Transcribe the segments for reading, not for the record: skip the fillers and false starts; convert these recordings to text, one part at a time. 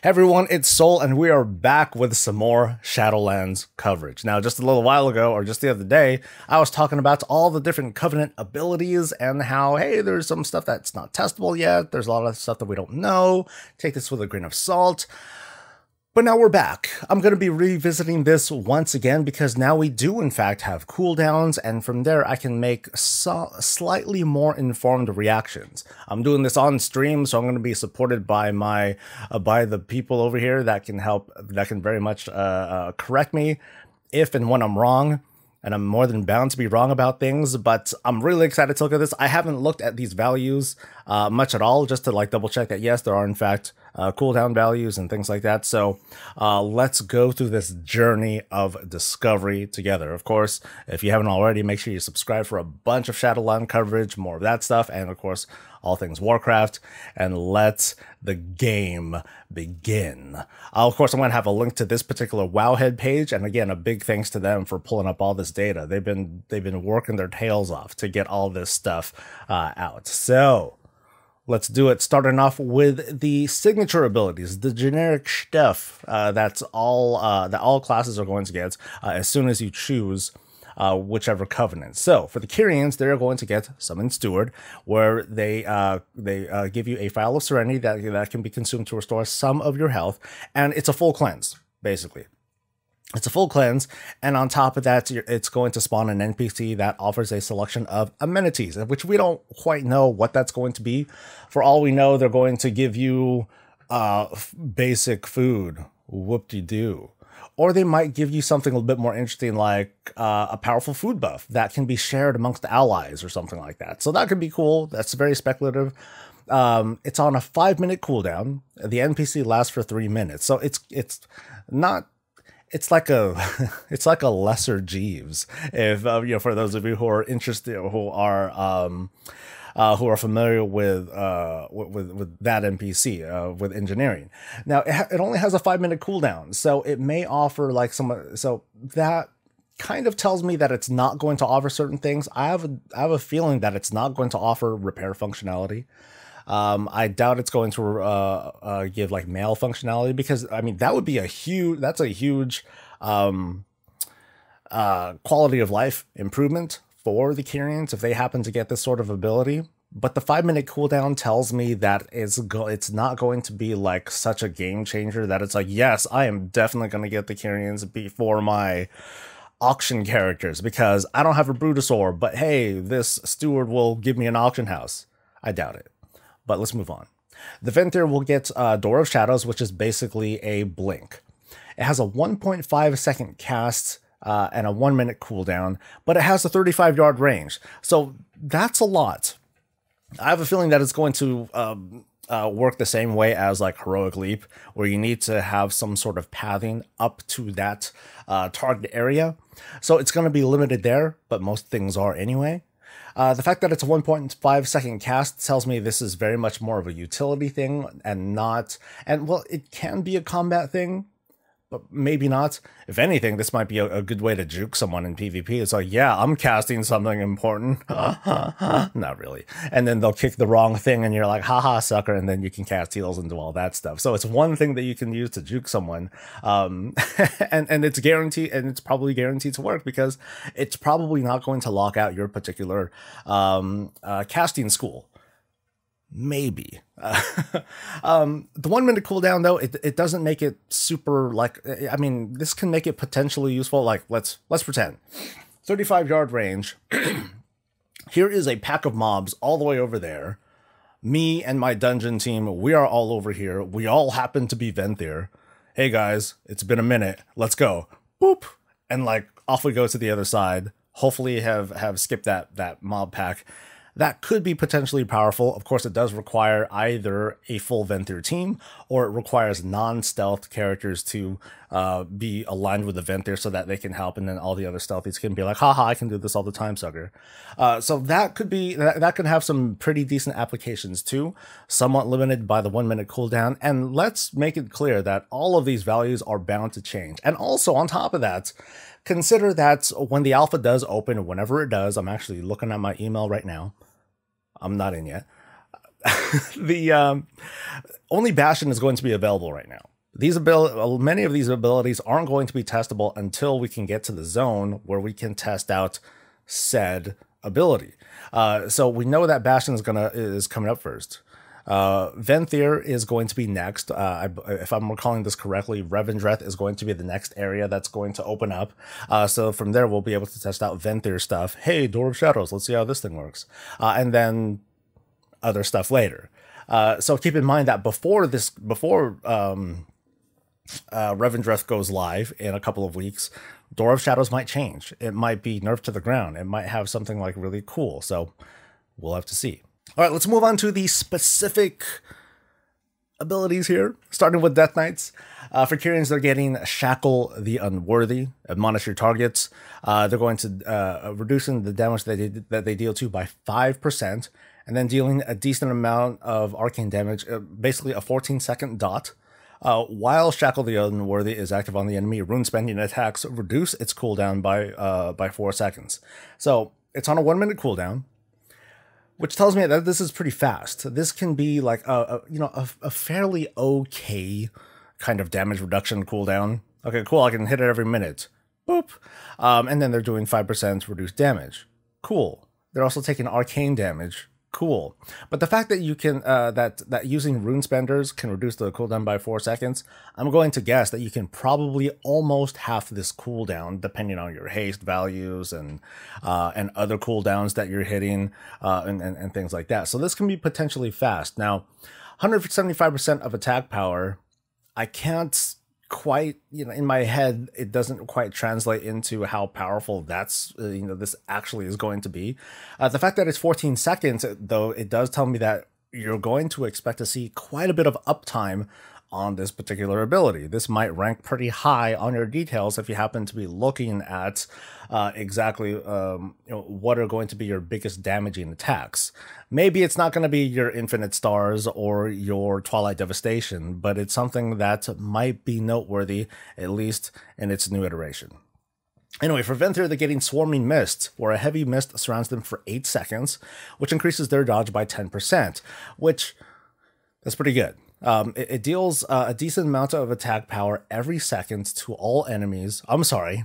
Everyone, it's Soul, and we are back with some more Shadowlands coverage. Now, just a little while ago, or just the other day, I was talking about all the different Covenant abilities and how, hey, there's some stuff that's not testable yet. There's a lot of stuff that we don't know. Take this with a grain of salt. But now we're back. I'm going to be revisiting this once again because now we do in fact have cooldowns, and from there I can make slightly more informed reactions. I'm doing this on stream, so I'm going to be supported by by the people over here that can help, that can very much correct me if and when I'm wrong. And I'm more than bound to be wrong about things, but I'm really excited to look at this. I haven't looked at these values much at all, just to like double check that yes, there are in fact cooldown values and things like that. So let's go through this journey of discovery together. Of course, if you haven't already, make sure you subscribe for a bunch of Shadowlands coverage, more of that stuff, and of course, all things Warcraft, and let the game begin. Of course, I'm going to have a link to this particular Wowhead page, and again, a big thanks to them for pulling up all this data. They've been working their tails off to get all this stuff out. So let's do it, starting off with the signature abilities, the generic stuff that all classes are going to get as soon as you choose whichever covenant. So for the Kyrians, they're going to get Summon Steward, where they give you a File of Serenity that can be consumed to restore some of your health, and it's a full cleanse, basically. It's a full cleanse, and on top of that, it's going to spawn an NPC that offers a selection of amenities, which we don't quite know what that's going to be. For all we know, they're going to give you basic food, whoop-de-doo. Or they might give you something a little bit more interesting, like a powerful food buff that can be shared amongst the allies or something like that. So that could be cool. That's very speculative. It's on a 5-minute cooldown. The NPC lasts for 3 minutes. So it's like a lesser Jeeves. If you know, for those of you who are interested, who are familiar with that NPC, with engineering. Now, it only has a 5-minute cooldown, so it may offer like so that kind of tells me that it's not going to offer certain things. I have a feeling that it's not going to offer repair functionality. I doubt it's going to give like mail functionality, because I mean that would be a huge quality of life improvement for the Kyrians if they happen to get this sort of ability. But the 5-minute cooldown tells me that it's not going to be like such a game changer that it's like, yes, I am definitely going to get the Kyrians before my auction characters because I don't have a Brutosaur, but hey, this steward will give me an auction house. I doubt it, but let's move on. The Venthyr will get Door of Shadows, which is basically a blink. It has a 1.5 second cast and a 1-minute cooldown, but it has a 35-yard range. So that's a lot. I have a feeling that it's going to work the same way as like Heroic Leap, where you need to have some sort of pathing up to that target area. So it's going to be limited there, but most things are anyway. The fact that it's a 1.5 second cast tells me this is very much more of a utility thing and not, and well, it can be a combat thing, but maybe not. If anything, this might be a good way to juke someone in PvP. It's like, yeah, I'm casting something important. Not really. And then they'll kick the wrong thing and you're like, haha, sucker. And then you can cast heals and do all that stuff. So it's one thing that you can use to juke someone. And it's guaranteed, and it's probably guaranteed to work because it's probably not going to lock out your particular casting school. Maybe. The 1-minute cooldown, though, it doesn't make it super, like, I mean, this can make it potentially useful. Like, let's pretend 35-yard range. Here is a pack of mobs all the way over there. Me and my dungeon team, we are all over here. We all happen to be Venthyr. Hey guys, it's been a minute. Let's go. Boop. And like off we go to the other side. Hopefully have skipped that mob pack. That could be potentially powerful. Of course, it does require either a full Venthyr team, or it requires non-stealth characters to be aligned with the Venthyr so that they can help, and then all the other stealthies can be like, haha, I can do this all the time, sucker. So that could be, that can have some pretty decent applications too, somewhat limited by the 1-minute cooldown. And let's make it clear that all of these values are bound to change. And also on top of that, consider that when the alpha does open, whenever it does, I'm actually looking at my email right now. I'm not in yet. The only Bastion is going to be available right now. Many of these abilities aren't going to be testable until we can get to the zone where we can test out said ability. So we know that Bastion is coming up first. Venthyr is going to be next. If I'm recalling this correctly, Revendreth is going to be the next area that's going to open up. So from there, we'll be able to test out Venthyr stuff. Hey, Door of Shadows, let's see how this thing works. And then other stuff later. So keep in mind that before Revendreth goes live in a couple of weeks, Door of Shadows might change. It might be nerfed to the ground. It might have something like really cool. So we'll have to see. All right, let's move on to the specific abilities here, starting with Death Knights. For Kyrians, they're getting Shackle the Unworthy, Admonish your targets. They're going to reducing the damage that they deal to by 5%, and then dealing a decent amount of arcane damage, basically a 14-second dot. While Shackle the Unworthy is active on the enemy, rune spending attacks reduce its cooldown by 4 seconds. So it's on a 1-minute cooldown, which tells me that this is pretty fast. This can be like a fairly okay kind of damage reduction cooldown. Okay, cool, I can hit it every minute. Boop. And then they're doing 5% reduced damage. Cool. They're also taking arcane damage. Cool. But the fact that you can that using rune spenders can reduce the cooldown by 4 seconds, I'm going to guess that you can probably almost half this cooldown depending on your haste values and other cooldowns that you're hitting and things like that. So this can be potentially fast. Now, 175% of attack power, I can't quite, in my head, it doesn't quite translate into how powerful this actually is going to be. The fact that it's 14 seconds, though, it does tell me that you're going to expect to see quite a bit of uptime on this particular ability. This might rank pretty high on your details if you happen to be looking at exactly what are going to be your biggest damaging attacks. Maybe it's not going to be your Infinite Stars or your Twilight Devastation, but it's something that might be noteworthy, at least in its new iteration. Anyway, for Venthyr, they're getting Swarming Mist, where a heavy mist surrounds them for 8 seconds, which increases their dodge by 10%, which that's pretty good. It deals a decent amount of attack power every second to all enemies. I'm sorry,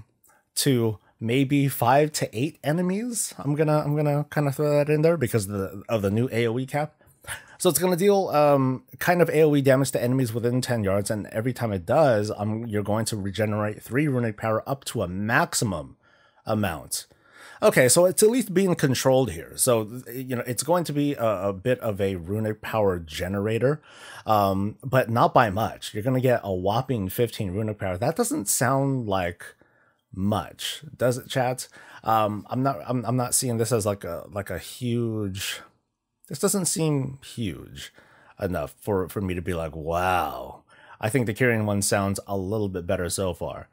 to maybe 5 to 8 enemies. I'm gonna kind of throw that in there because of the new AoE cap. So it's gonna deal kind of AoE damage to enemies within 10 yards, and every time it does, you're going to regenerate 3 runic power up to a maximum amount. Okay, so it's at least being controlled here. So, it's going to be a bit of a runic power generator, but not by much. You're going to get a whopping 15 runic power. That doesn't sound like much, does it, chat? I'm not seeing this as like a huge. This doesn't seem huge enough for me to be like, wow. I think the Kyrian one sounds a little bit better so far.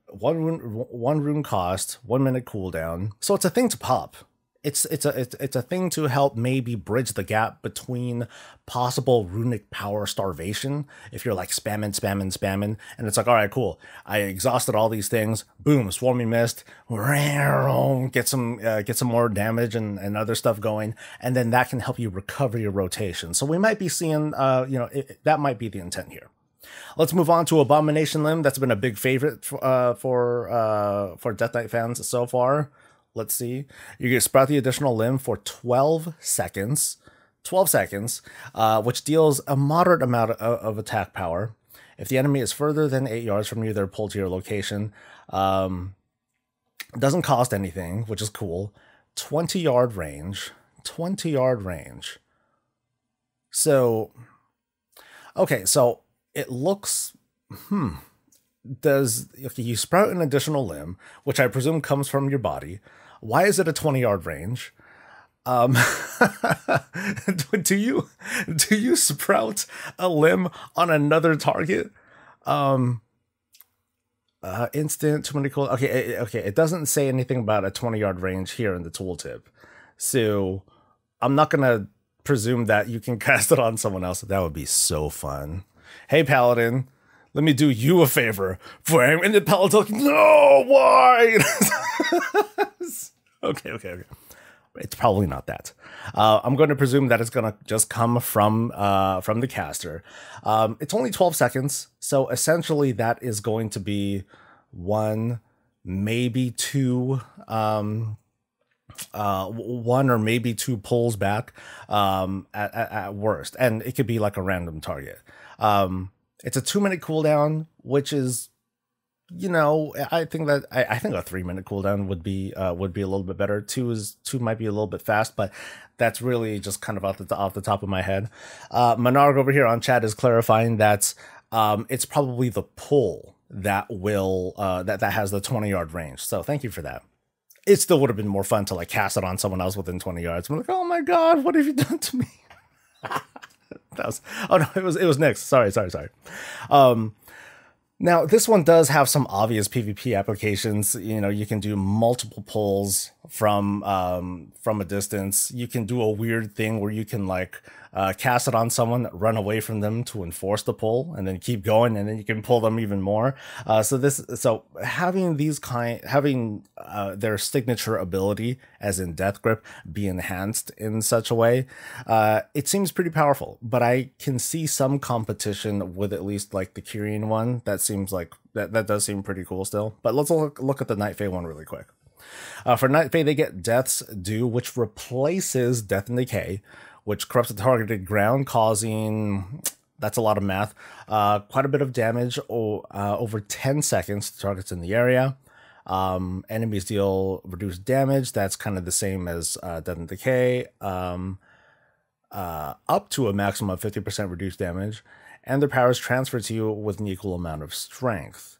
One rune cost, 1 minute cooldown. So it's a thing to pop. It's a thing to help maybe bridge the gap between possible runic power starvation. If you're like spamming, and it's like, all right, cool, I exhausted all these things. Boom, Swarming Mist, get some more damage and other stuff going, and then that can help you recover your rotation. So we might be seeing, that might be the intent here. Let's move on to Abomination Limb. That's been a big favorite for Death Knight fans so far. Let's see. You can sprout the additional limb for 12 seconds. 12 seconds, which deals a moderate amount of attack power. If the enemy is further than 8 yards from you, they're pulled to your location. Doesn't cost anything, which is cool. 20-yard range. 20-yard range. So, okay, so it looks, if you sprout an additional limb, which I presume comes from your body, why is it a 20-yard range? Do you sprout a limb on another target? Instant, too many cool. Okay. It doesn't say anything about a 20-yard range here in the tooltip, so I'm not gonna presume that you can cast it on someone else. That would be so fun. Hey, Paladin, let me do you a favor. And the Paladin, no, why? Okay. It's probably not that. I'm going to presume that it's going to just come from the caster. It's only 12 seconds, so essentially that is going to be one, maybe two, one or maybe two pulls back at worst, and it could be like a random target. It's a 2-minute cooldown, which is, you know, I think a 3-minute cooldown would be a little bit better. Two might be a little bit fast, but that's really just kind of off the top of my head. Menarg over here on chat is clarifying that it's probably the pull that will that has the 20-yard range. So thank you for that. It still would have been more fun to like cast it on someone else within 20 yards. I'm like, oh my god, what have you done to me? Oh no, it was Nyx. Sorry. Now, this one does have some obvious PvP applications. You know, you can do multiple pulls from a distance. You can do a weird thing where you can like cast it on someone, run away from them to enforce the pull, and then keep going, and then you can pull them even more. So having their signature ability, as in Death Grip, be enhanced in such a way, it seems pretty powerful. But I can see some competition with at least like the Kyrian one. That seems like that does seem pretty cool still. But let's look at the Night Fae one really quick. For Night Fae, they get Death's Due, which replaces Death and Decay, which corrupts the targeted ground, causing, that's a lot of math, quite a bit of damage over 10 seconds to targets in the area. Enemies deal reduced damage. That's kind of the same as Death and Decay, up to a maximum of 50% reduced damage. And their powers transfer to you with an equal amount of strength.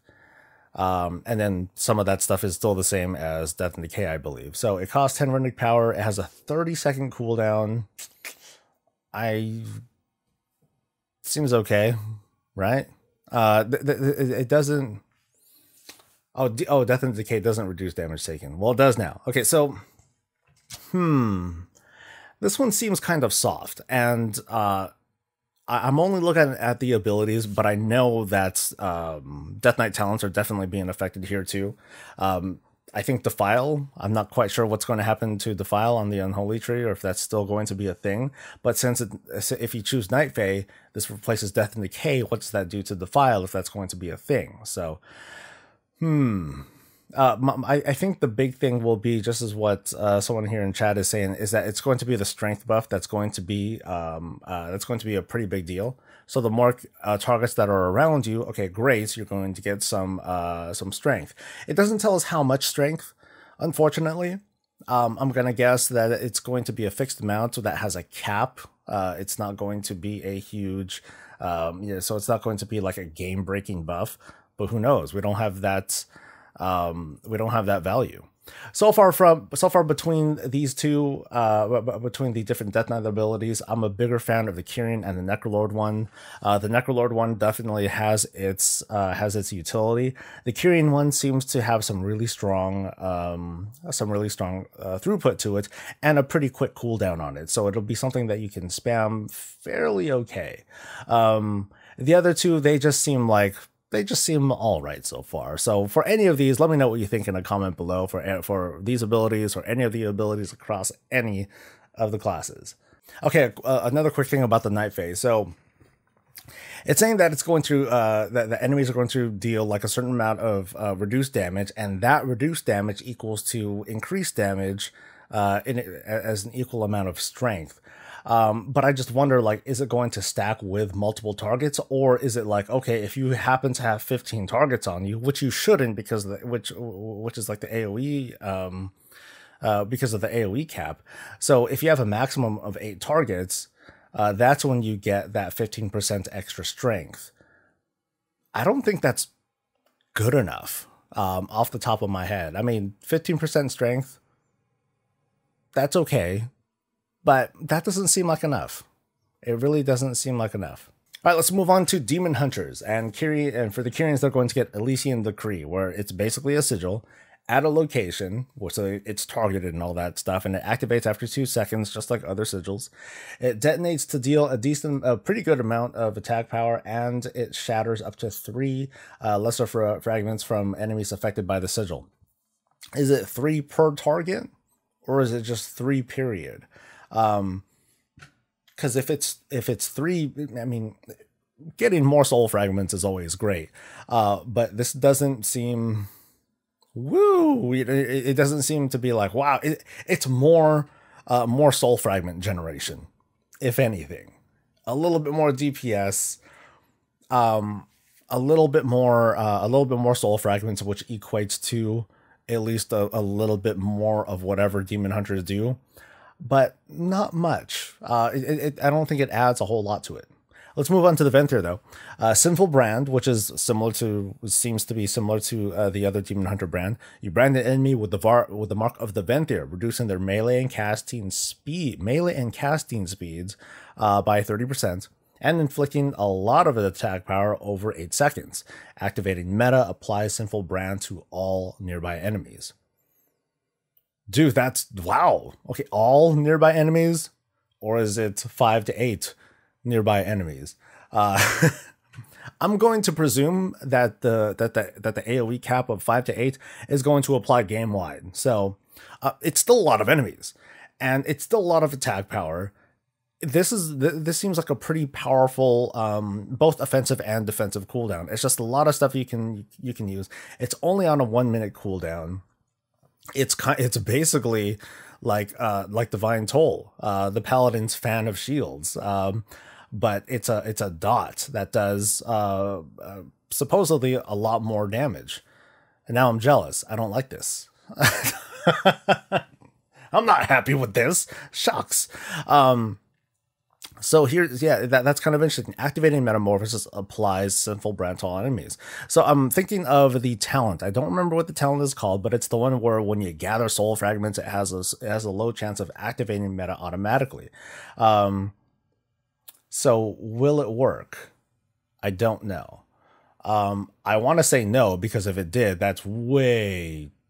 And then some of that stuff is still the same as Death and Decay, I believe. So it costs 10 runic power. It has a 30-second cooldown. Seems okay, right? It doesn't. Oh, Death and Decay doesn't reduce damage taken. Well, it does now. Okay, so this one seems kind of soft, and I'm only looking at the abilities, but I know that Death Knight talents are definitely being affected here too. I think Defile, I'm not quite sure what's going to happen to Defile on the Unholy Tree, or if that's still going to be a thing. But if you choose Night Fae, this replaces Death and Decay, what does that do to Defile if that's going to be a thing? So, I think the big thing will be, just as what someone here in chat is saying, is that it's going to be the strength buff that's going to be a pretty big deal. So the more targets that are around you, okay, great, you're going to get some strength. It doesn't tell us how much strength, unfortunately. I'm gonna guess that it's going to be a fixed amount that has a cap. It's not going to be a huge, so it's not going to be like a game-breaking buff. But who knows? We don't have that. We don't have that value. So far between these two, between the different Death Knight abilities, I'm a bigger fan of the Kyrian and the Necrolord one. The Necrolord one definitely has its utility. The Kyrian one seems to have some really strong throughput to it, and a pretty quick cooldown on it. So it'll be something that you can spam fairly okay. The other two, they just seem all right so far. So for any of these, let me know what you think in a comment below for these abilities or any of the abilities across any of the classes. Okay, another quick thing about the Night Fae. So it's saying that it's going to that the enemies are going to deal like a certain amount of reduced damage, and that reduced damage equals to increased damage as an equal amount of strength. But I just wonder, like, is it going to stack with multiple targets, or is it like, okay, if you happen to have 15 targets on you, which you shouldn't, because which is like the AoE, because of the AoE cap. So if you have a maximum of 8 targets, that's when you get that 15% extra strength. I don't think that's good enough, off the top of my head. I mean, 15% strength, that's okay. But that doesn't seem like enough. It really doesn't seem like enough. All right, let's move on to Demon Hunters. And for the Kyrians, they're going to get Elysian Decree, where it's basically a sigil at a location, so it's targeted and all that stuff, and it activates after 2 seconds, just like other sigils. It detonates to deal a pretty good amount of attack power, and it shatters up to 3 lesser fragments from enemies affected by the sigil. Is it 3 per target? or is it just 3 period? Because if it's 3, I mean, getting more soul fragments is always great, but this doesn't seem, woo, it doesn't seem to be like, wow, it's more soul fragment generation, if anything, a little bit more DPS, a little bit more soul fragments, which equates to at least a little bit more of whatever demon hunters do, but not much. I don't think it adds a whole lot to it. Let's move on to the Venthyr, though. Sinful Brand, which is seems to be similar to the other Demon Hunter brand. You brand an enemy with the mark of the Venthyr, reducing their melee and casting speeds by 30%, and inflicting a lot of attack power over 8 seconds. Activating meta applies Sinful Brand to all nearby enemies. Dude, that's, wow. Okay, all nearby enemies, or is it 5 to 8 nearby enemies? I'm going to presume that the AoE cap of 5 to 8 is going to apply game wide. So it's still a lot of enemies, and it's still a lot of attack power. This seems like a pretty powerful both offensive and defensive cooldown. It's just a lot of stuff you can use. It's only on a 1 minute cooldown. It's basically like Divine Toll, the Paladins fan of shields. But it's a dot that does supposedly a lot more damage. And now I'm jealous. I don't like this. I'm not happy with this. Shucks. So here's, yeah, that's kind of interesting. Activating Metamorphosis applies Sinful Brand to all enemies. So I'm thinking of the talent. I don't remember what the talent is called, but it's the one where when you gather soul fragments, it has a low chance of activating meta automatically. So will it work? I don't know. I want to say no, because if it did, that's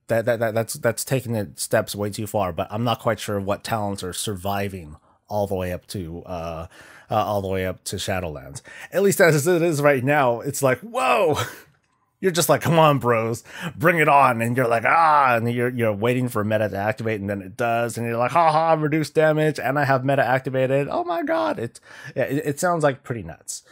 that's taking it steps way too far. But I'm not quite sure what talents are surviving all the way up to Shadowlands. At least as it is right now, it's like, whoa. You're just like, come on, bros, bring it on. And you're like, and you're waiting for meta to activate, and then it does, and you're like, haha, reduced damage, and I have meta activated. Oh my god, it sounds like pretty nuts.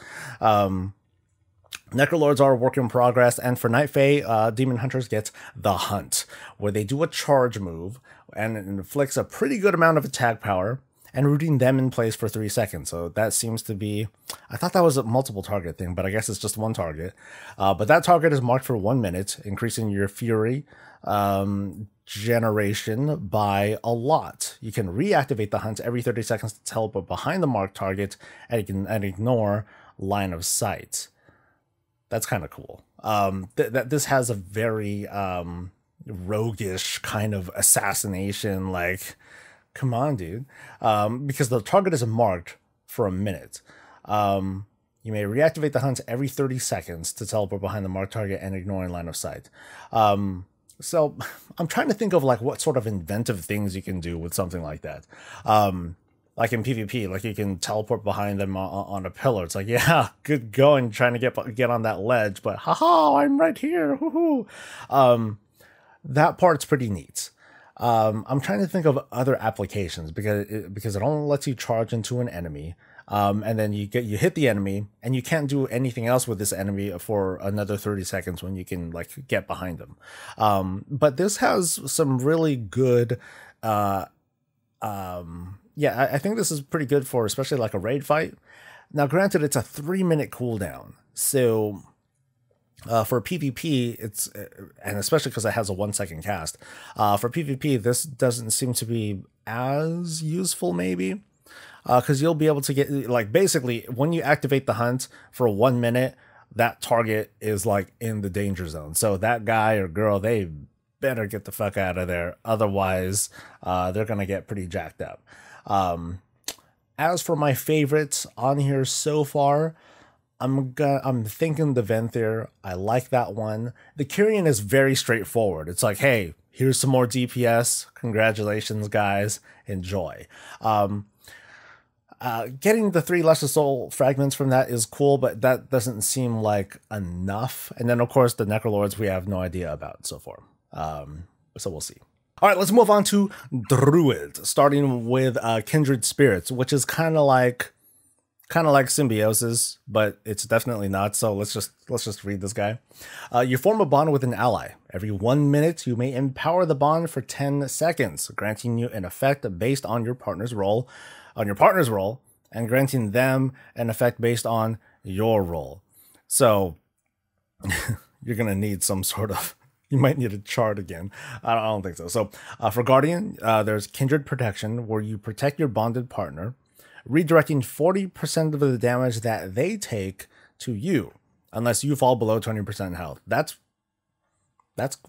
Necrolords are a work in progress, and for Night Fae, Demon Hunters get the Hunt, where they do a charge move, and it inflicts a pretty good amount of attack power, and rooting them in place for 3 seconds. So that seems to be, I thought that was a multiple target thing, but I guess it's just one target. But that target is marked for 1 minute, increasing your fury generation by a lot. You can reactivate the hunt every 30 seconds to teleport behind the marked target and ignore line of sight. That's kind of cool. This has a very roguish kind of assassination, like, come on, dude. Because the target is marked for 1 minute. You may reactivate the hunt every 30 seconds to teleport behind the marked target and ignoring line of sight. So I'm trying to think of like what sort of inventive things you can do with something like that. Like in PvP, like you can teleport behind them on a pillar. It's like, yeah, good going, trying to get on that ledge, but haha, I'm right here. Woohoo! That part's pretty neat. I'm trying to think of other applications because it only lets you charge into an enemy, and then you hit the enemy, and you can't do anything else with this enemy for another 30 seconds when you can like get behind them. But this has some really good, yeah, I think this is pretty good for especially like a raid fight. Now, granted, it's a 3-minute cooldown, so. For PvP, it's, and especially because it has a 1 second cast, for PvP, this doesn't seem to be as useful, maybe, because you'll be able to get, like, basically, when you activate the hunt for 1 minute, that target is, like, in the danger zone. So that guy or girl, they better get the fuck out of there. Otherwise, they're going to get pretty jacked up. As for my favorites on here so far, I'm thinking the Venthyr. I like that one. The Kyrian is very straightforward. It's like, hey, here's some more DPS. Congratulations, guys. Enjoy. Getting the 3 lesser soul fragments from that is cool, but that doesn't seem like enough. And then, of course, the Necrolords we have no idea about so far. So we'll see. All right, let's move on to Druid, starting with Kindred Spirits, which is kind of like Symbiosis, but it's definitely not. So let's just read this guy. You form a bond with an ally. Every 1 minute, you may empower the bond for 10 seconds, granting you an effect based on your partner's role, and granting them an effect based on your role. So you're gonna need some sort of. You might need a chart again. I don't think so. So for Guardian, there's Kindred Protection, where you protect your bonded partner, redirecting 40% of the damage that they take to you, unless you fall below 20% health. That's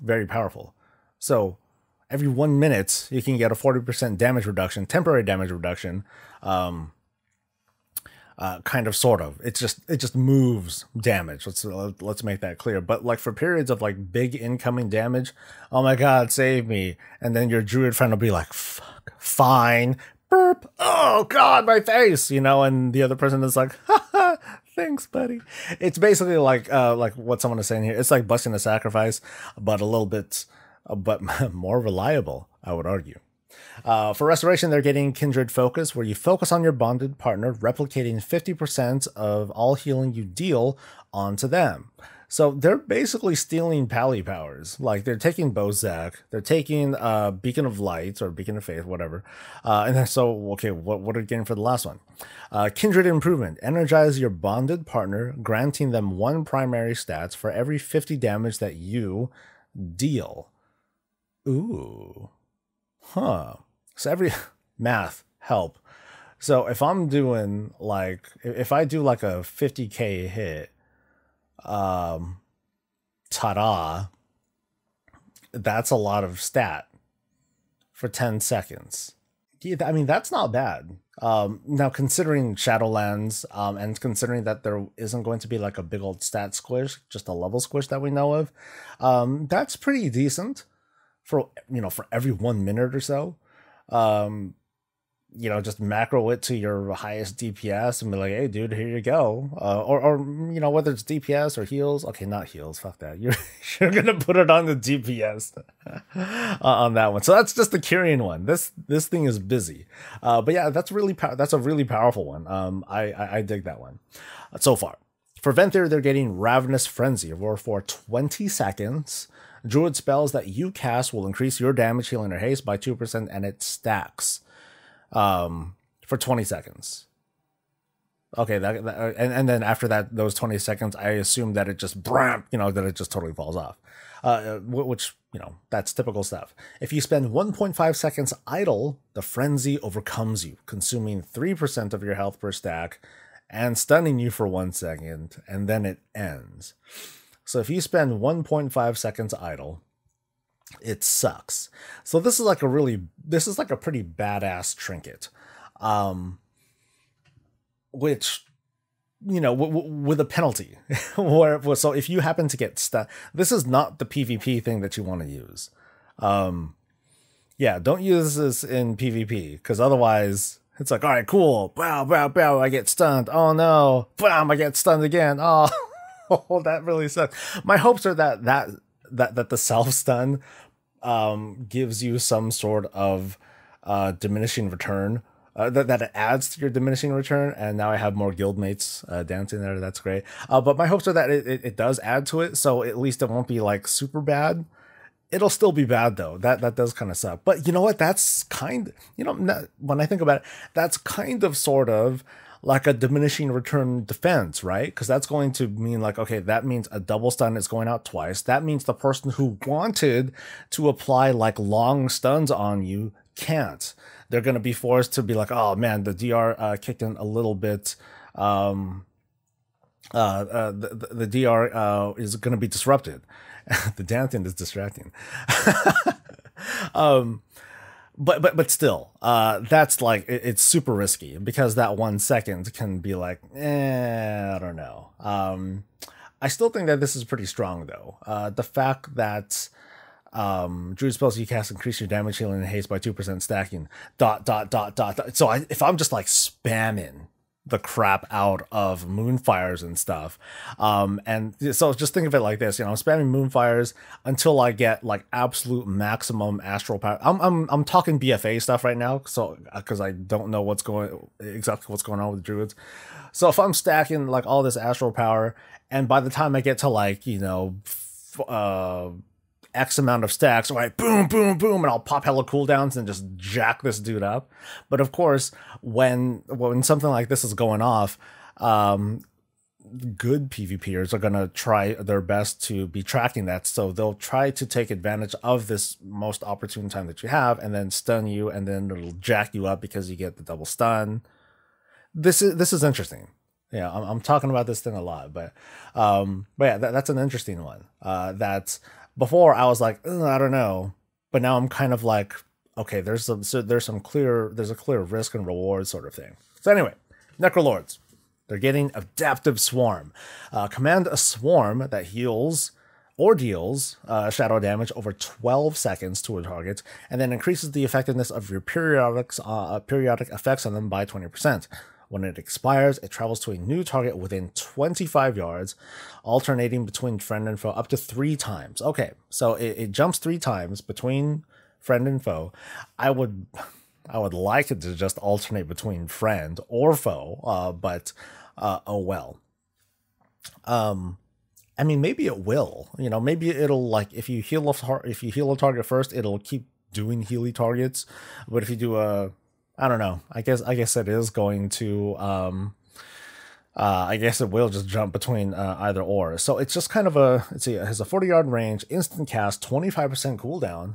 very powerful. So every 1 minute, you can get a 40% damage reduction, temporary damage reduction. Kind of, sort of. It just moves damage. Let's make that clear. But like for periods of like big incoming damage, oh my god, save me! And then your druid friend will be like, "Fuck, fine, burp. Oh god, my face," you know. And the other person is like, "Haha, thanks, buddy." It's basically like what someone is saying here. It's like busting a sacrifice, but a little bit, but more reliable, I would argue. For Restoration, they're getting Kindred Focus, where you focus on your bonded partner, replicating 50% of all healing you deal onto them. So they're basically stealing Pally powers. Like, they're taking Bozak, they're taking Beacon of Light, or Beacon of Faith, whatever. And then, so, okay, what are you getting for the last one? Kindred Improvement. Energize your bonded partner, granting them 1 primary stats for every 50 damage that you deal. Ooh. Huh. So every math help. So if I'm doing like, if I do like a 50k hit, ta-da, that's a lot of stat for 10 seconds. Yeah, I mean, that's not bad. Now considering Shadowlands, and considering that there isn't going to be like a big old stat squish, just a level squish that we know of, that's pretty decent for, you know, for every 1 minute or so. You know, just macro it to your highest DPS and be like, hey dude, here you go. Or you know, whether it's DPS or heals. Okay, not heals, fuck that. You're gonna put it on the DPS on that one. So that's just the Kyrian one. This thing is busy. But yeah, that's a really powerful one. I dig that one so far. For Venthyr, they're getting Ravenous Frenzy, where for 20 seconds, Druid spells that you cast will increase your damage, healing, or haste by 2%, and it stacks for 20 seconds. Okay, and then after that, those 20 seconds, I assume that it just, you know, that it just totally falls off. Which, you know, that's typical stuff. If you spend 1.5 seconds idle, the frenzy overcomes you, consuming 3% of your health per stack and stunning you for 1 second, and then it ends. So if you spend 1.5 seconds idle, it sucks. So this is like a pretty badass trinket, which, you know, with a penalty. So if you happen to get stuck, this is not the PvP thing that you want to use. Yeah, don't use this in PvP, because otherwise it's like, all right, cool, bow, I get stunned. Oh no, bam, I get stunned again. Oh. Oh, that really sucks. My hopes are that the self stun gives you some sort of diminishing return. That it adds to your diminishing return, and now I have more guildmates dancing there. That's great. But my hopes are that it does add to it, so at least it won't be like super bad. It'll still be bad though. That does kind of suck. But you know what? That's kind. You know, when I think about it, that's kind of sort of like a diminishing return defense, right? Because that's going to mean like, okay, that means a double stun is going out twice. That means the person who wanted to apply like long stuns on you can't. They're going to be forced to be like, oh man, the DR kicked in a little bit. The DR is going to be disrupted. The dancing is distracting. But still, that's like, it's super risky, because that 1 second can be like, I don't know. I still think that this is pretty strong though. The fact that Druid spells you cast increase your damage, healing, and haste by 2% stacking, ... So if I'm just like spamming the crap out of moonfires and stuff. And so just think of it like this, you know, I'm spamming moonfires until I get like absolute maximum astral power. I'm talking BFA stuff right now, so because I don't know exactly what's going on with druids. So if I'm stacking like all this astral power, and by the time I get to like, you know, X amount of stacks, right, boom, boom, boom, and I'll pop hella cooldowns and just jack this dude up. But of course, when something like this is going off, good PvPers are gonna try their best to be tracking that, so they'll try to take advantage of this most opportune time that you have, and then stun you, and then it'll jack you up because you get the double stun. This is interesting. Yeah, I'm talking about this thing a lot, but yeah, that's an interesting one. That's before I was like, I don't know, but now I'm kind of like, okay, there's a clear risk and reward sort of thing. So anyway, Necrolords, they're getting Adaptive Swarm. Command a swarm that heals or deals shadow damage over 12 seconds to a target, and then increases the effectiveness of your periodic effects on them by 20%. When it expires, it travels to a new target within 25 yards, alternating between friend and foe up to 3 times. Okay, so it jumps 3 times between friend and foe. I would like it to just alternate between friend or foe, but oh well. I mean, maybe it will. You know, maybe it'll, like, if you heal a target first, it'll keep doing healy targets. But if you do I don't know. I guess it is going to. I guess it will just jump between either or. So it's just kind of let's see. It has a 40-yard range, instant cast, 25% cooldown.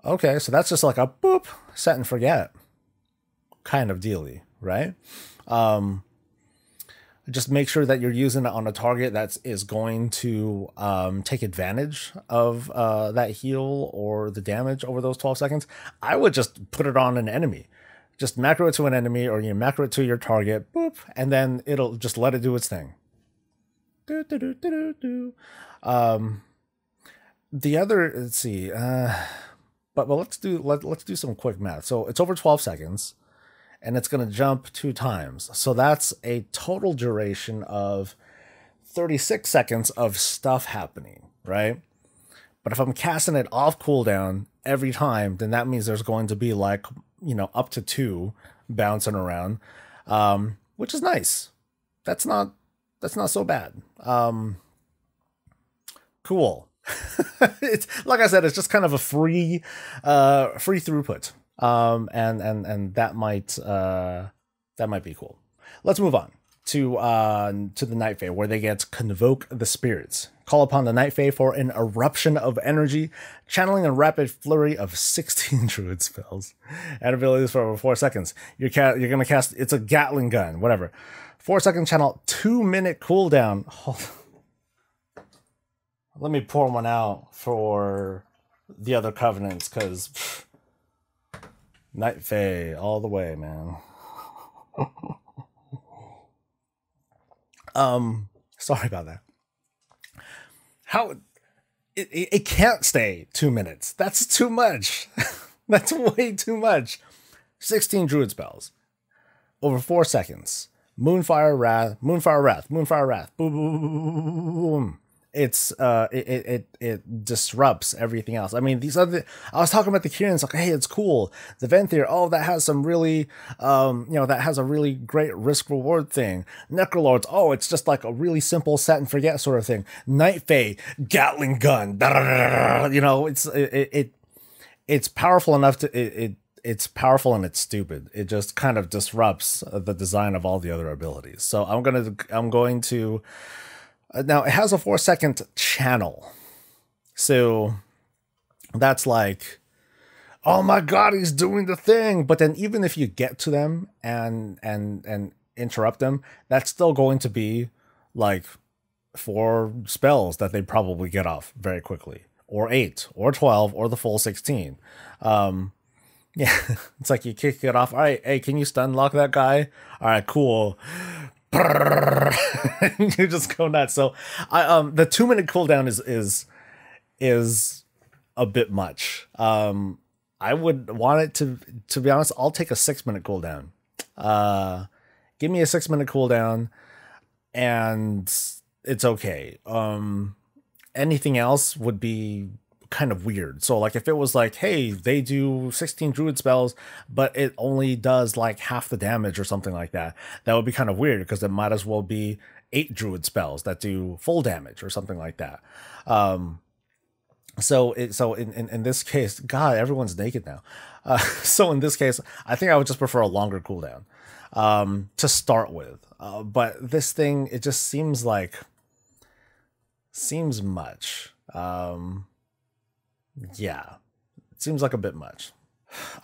Okay, so that's just like a boop, set and forget kind of dealy, right? Just make sure that you're using it on a target that is going to take advantage of that heal or the damage over those 12 seconds. I would just put it on an enemy. Just macro it to an enemy, or you macro it to your target, boop, and then it'll just let it do its thing. The other, let's see, but let's do some quick math. So it's over 12 seconds, and it's going to jump 2 times. So that's a total duration of 36 seconds of stuff happening, right? But if I'm casting it off cooldown every time, then that means there's going to be like, you know, up to 2 bouncing around, which is nice. That's not so bad. Cool. It's like I said, it's just kind of a free throughput. And that might be cool. Let's move on to the Night Fae, where they get Convoke the Spirits. Call upon the Night Fae for an eruption of energy, channeling a rapid flurry of 16 Druid spells and abilities for over 4 seconds. You're gonna cast. It's a Gatling gun, whatever. 4-second channel, 2-minute cooldown. Let me pour one out for the other covenants, because Night Fae all the way, man. Sorry about that. How it can't stay 2 minutes. That's too much. That's way too much. 16 Druid spells over 4 seconds. Moonfire Wrath, Moonfire Wrath, Moonfire Wrath. Boom, boom, boom, boom. It's it disrupts everything else. I mean, these other, I was talking about the Kieran's like, hey, it's cool. The Venthyr, oh, that has some really that has a really great risk reward thing. Necrolords, oh, it's just like a really simple set and forget sort of thing. Night Fae, Gatling gun, you know, it's powerful enough to it's powerful and it's stupid. It just kind of disrupts the design of all the other abilities. So I'm going to now it has a 4-second channel. So that's like, oh my God, he's doing the thing. But then even if you get to them and interrupt them, that's still going to be like 4 spells that they probably get off very quickly, or 8 or 12 or the full 16. Yeah, it's like you kick it off. All right, hey, can you stun lock that guy? All right, cool. You just go nuts. So the 2-minute cooldown is a bit much. I would want it to be honest, I'll take a 6-minute cooldown. give me a 6-minute cooldown, and it's okay. Anything else would be kind of weird. So like if it was like, hey, they do 16 druid spells, but it only does like half the damage or something like that, that would be kind of weird, because it might as well be 8 druid spells that do full damage or something like that. So in this case, God, everyone's naked now. So in this case, I think I would just prefer a longer cooldown to start with. But this thing, it just seems much. Yeah, it seems like a bit much.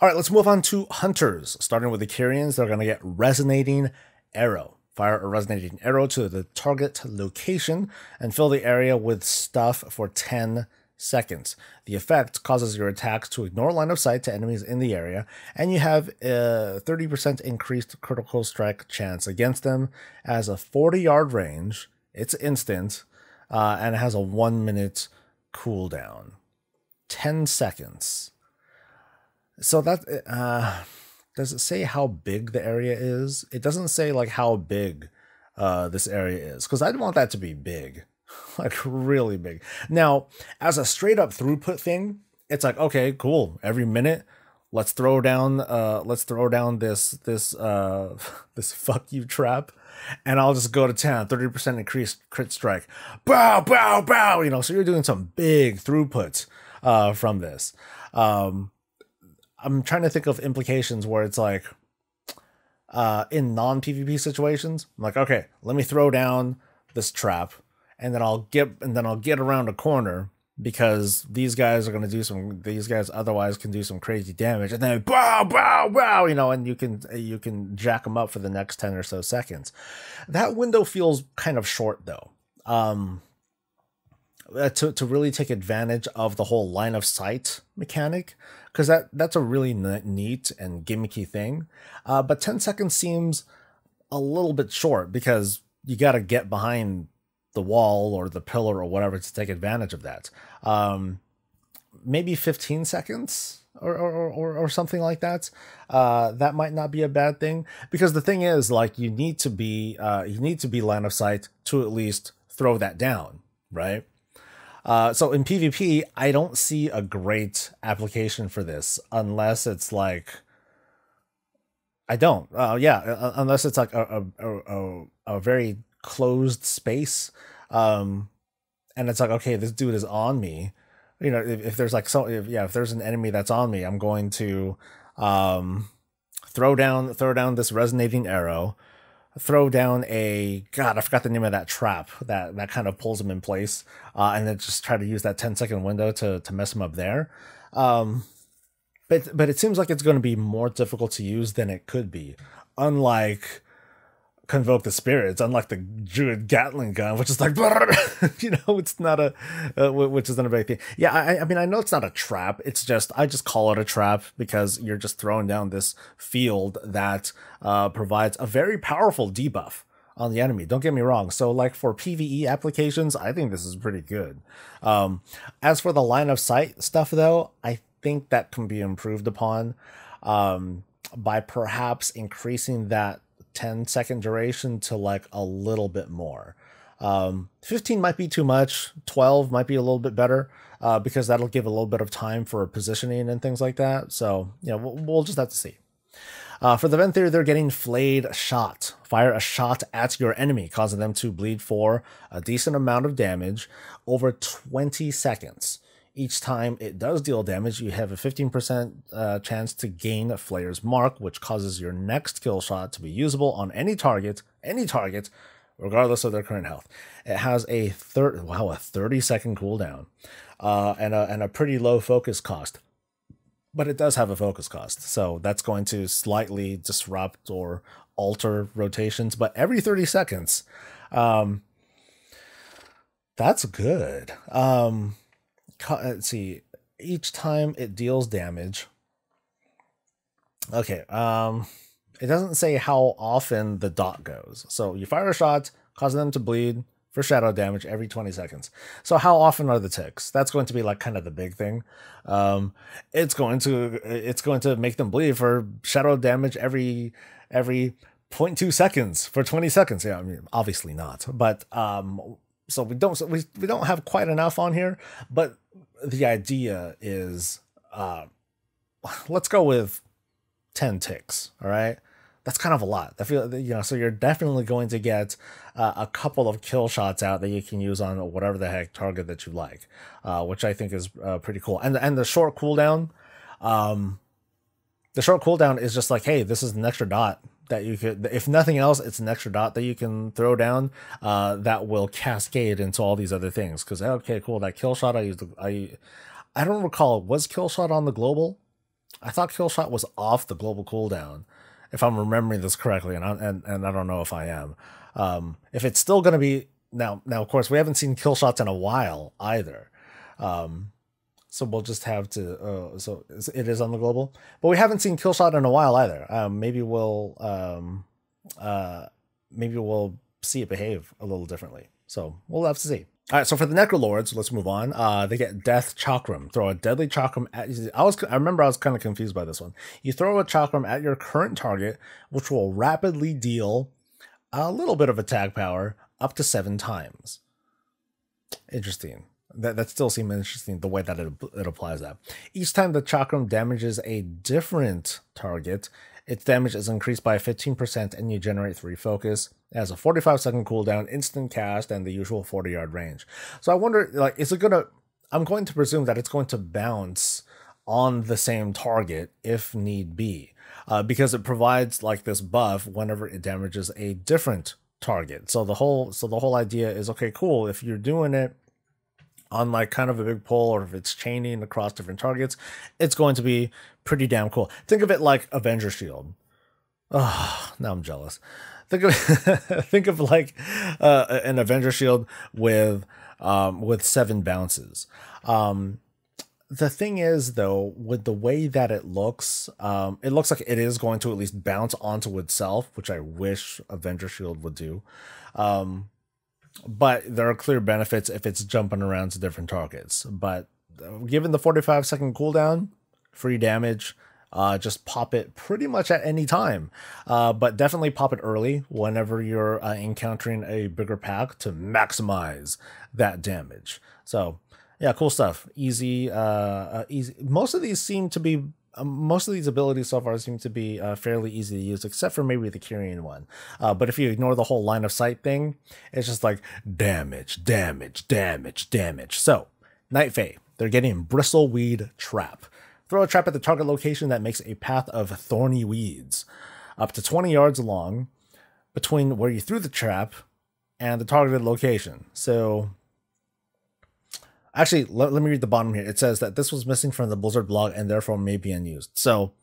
All right, let's move on to hunters. Starting with the Kyrians, they're going to get Resonating Arrow. Fire a resonating arrow to the target location and fill the area with stuff for 10 seconds. The effect causes your attacks to ignore line of sight to enemies in the area, and you have a 30% increased critical strike chance against them. As a 40-yard range, it's instant, and it has a 1-minute cooldown. 10 seconds. So that does it say how big the area is? It doesn't say like how big this area is, because I'd want that to be big. Like really big. Now, as a straight up throughput thing, it's like, okay, cool. Every minute, let's throw down this this fuck you trap, and I'll just go to town. 30% increased crit strike. Bow, bow, bow. You know, so you're doing some big throughputs from this. I'm trying to think of implications where it's like in non-PvP situations, I'm like, okay, let me throw down this trap, and then I'll get around a corner, because these guys are going to do these guys otherwise can do some crazy damage, and then bow, bow, bow, you know, and you can jack them up for the next 10 or so seconds. That window feels kind of short though. To really take advantage of the whole line of sight mechanic, because that's a really neat and gimmicky thing. But 10 seconds seems a little bit short, because you got to get behind the wall or the pillar or whatever to take advantage of that. Maybe 15 seconds or something like that. That might not be a bad thing, because the thing is, like, you need to be line of sight to at least throw that down, right? So in PvP, I don't see a great application for this, unless it's like, unless it's like a very closed space, and it's like, okay, this dude is on me. You know, if there's like if there's an enemy that's on me, I'm going to throw down this resonating arrow, throw down I forgot the name of that trap that kind of pulls him in place, and then just try to use that 10-second window to mess him up there. But it seems like it's going to be more difficult to use than it could be. Unlike Convoke the Spirits, unlike the Druid Gatling gun, which is like, you know, it's not which isn't a big thing. Yeah, I mean, I know it's not a trap. It's just, I just call it a trap because you're just throwing down this field that provides a very powerful debuff on the enemy. Don't get me wrong. So like for PvE applications, I think this is pretty good. As for the line of sight stuff though, I think that can be improved upon by perhaps increasing that 10-second duration to like a little bit more. 15 might be too much. 12 might be a little bit better, because that'll give a little bit of time for positioning and things like that. So, you know, we'll just have to see. For the Venthyr, they're getting Flayed Shot. Fire a shot at your enemy, causing them to bleed for a decent amount of damage over 20 seconds. Each time it does deal damage, you have a 15% chance to gain a Flayer's Mark, which causes your next kill shot to be usable on any target, regardless of their current health. It has a 30-second cooldown, and a pretty low focus cost. But it does have a focus cost, so that's going to slightly disrupt or alter rotations. But every 30 seconds, that's good. Let's see, each time it deals damage. Okay, it doesn't say how often the dot goes. So you fire a shot, causing them to bleed for shadow damage every 20 seconds. So how often are the ticks? That's going to be like kind of the big thing. It's going to make them bleed for shadow damage every 0.2 seconds for 20 seconds. Yeah, I mean, obviously not, but so we don't have quite enough on here, but the idea is let's go with 10 ticks. All right, that's kind of a lot. I feel, you know, so you're definitely going to get a couple of kill shots out that you can use on whatever the heck target that you like, which I think is pretty cool. And the short cooldown, is just like, hey, this is an extra dot that you could, if nothing else, it's an extra dot that you can throw down that will cascade into all these other things. Because okay, cool, that kill shot I don't recall, was kill shot on the global? I thought kill shot was off the global cooldown, if I'm remembering this correctly, and I don't know if I am. If it's still going to be now, of course, we haven't seen kill shots in a while either. So we'll just have to. So it is on the global, but we haven't seen kill shot in a while either. Maybe we'll see it behave a little differently. So we'll have to see. All right, so for the Necrolords, let's move on. They get Death Chakram. Throw a deadly chakram at. I remember I was kind of confused by this one. You throw a chakram at your current target, which will rapidly deal a little bit of attack power up to 7 times. Interesting. That still seems interesting, the way that it applies that. Each time the chakram damages a different target, its damage is increased by 15% and you generate 3 focus. It has a 45-second cooldown, instant cast, and the usual 40-yard range. So I wonder, like, is it gonna... I'm going to presume that it's going to bounce on the same target if need be, because it provides like this buff whenever it damages a different target. So the whole idea is, okay, cool, if you're doing it on like kind of a big pull, or if it's chaining across different targets, it's going to be pretty damn cool. Think of it like Avenger Shield. Oh, now I'm jealous. Think of like an Avenger Shield with 7 bounces. The thing is, though, with the way that it looks like it is going to at least bounce onto itself, which I wish Avenger Shield would do. But there are clear benefits if it's jumping around to different targets. But given the 45-second cooldown, free damage, just pop it pretty much at any time. But definitely pop it early whenever you're encountering a bigger pack to maximize that damage. So yeah, cool stuff. Easy. Most of these seem to be. Most of these abilities so far seem to be fairly easy to use, except for maybe the Kyrian one. But if you ignore the whole line of sight thing, it's just like damage, damage, damage, damage. So, Night Fae, they're getting Bristleweed Trap. Throw a trap at the target location that makes a path of thorny weeds, up to 20 yards long, between where you threw the trap and the targeted location. So, actually, let me read the bottom here. It says that this was missing from the Blizzard blog and therefore may be unused. So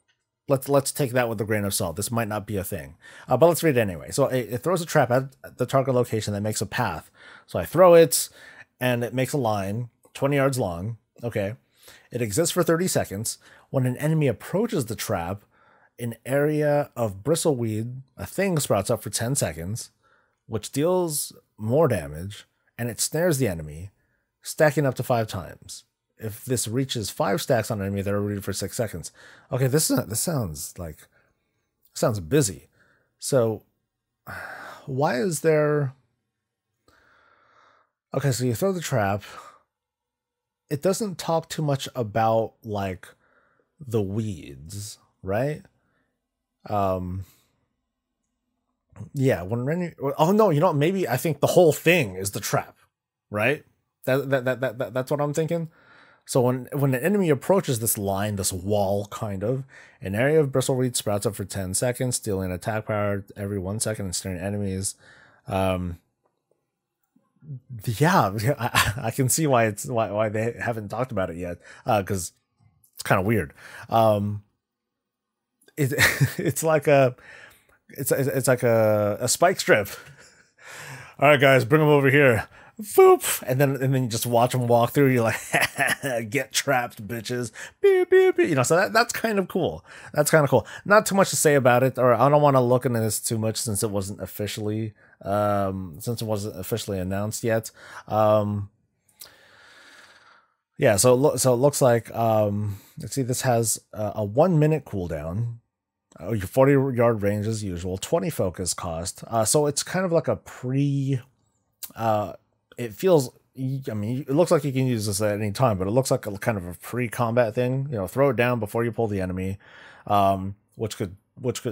let's take that with a grain of salt. This might not be a thing, but let's read it anyway. So it throws a trap at the target location that makes a path. So I throw it, and it makes a line 20 yards long. Okay, it exists for 30 seconds. When an enemy approaches the trap, an area of bristleweed, a thing, sprouts up for 10 seconds, which deals more damage, and it snares the enemy, stacking up to 5 times. If this reaches 5 stacks on an enemy, they're ready for 6 seconds. Okay, this sounds busy. So why is there... Okay, so you throw the trap. It doesn't talk too much about like the weeds, right? Yeah, oh no, you know, maybe I think the whole thing is the trap, right? That's what I'm thinking. So when an enemy approaches this line, this wall, kind of, an area of bristleweed sprouts up for 10 seconds, dealing attack power every 1 second and snaring enemies. Yeah, I can see why they haven't talked about it yet, because it's kind of weird. It's like a spike strip. All right, guys, bring them over here. Boop, and then you just watch them walk through. You're like, get trapped, bitches. Beep, beep, beep. You know, so that's kind of cool. That's kind of cool. Not too much to say about it, or I don't want to look into this too much since it wasn't officially announced yet. Yeah, so it looks like let's see. This has a 1 minute cooldown. Your 40-yard range as usual, 20 focus cost. So it's kind of like a it feels, I mean, it looks like you can use this at any time, but it looks like a kind of a pre-combat thing. You know, throw it down before you pull the enemy, which could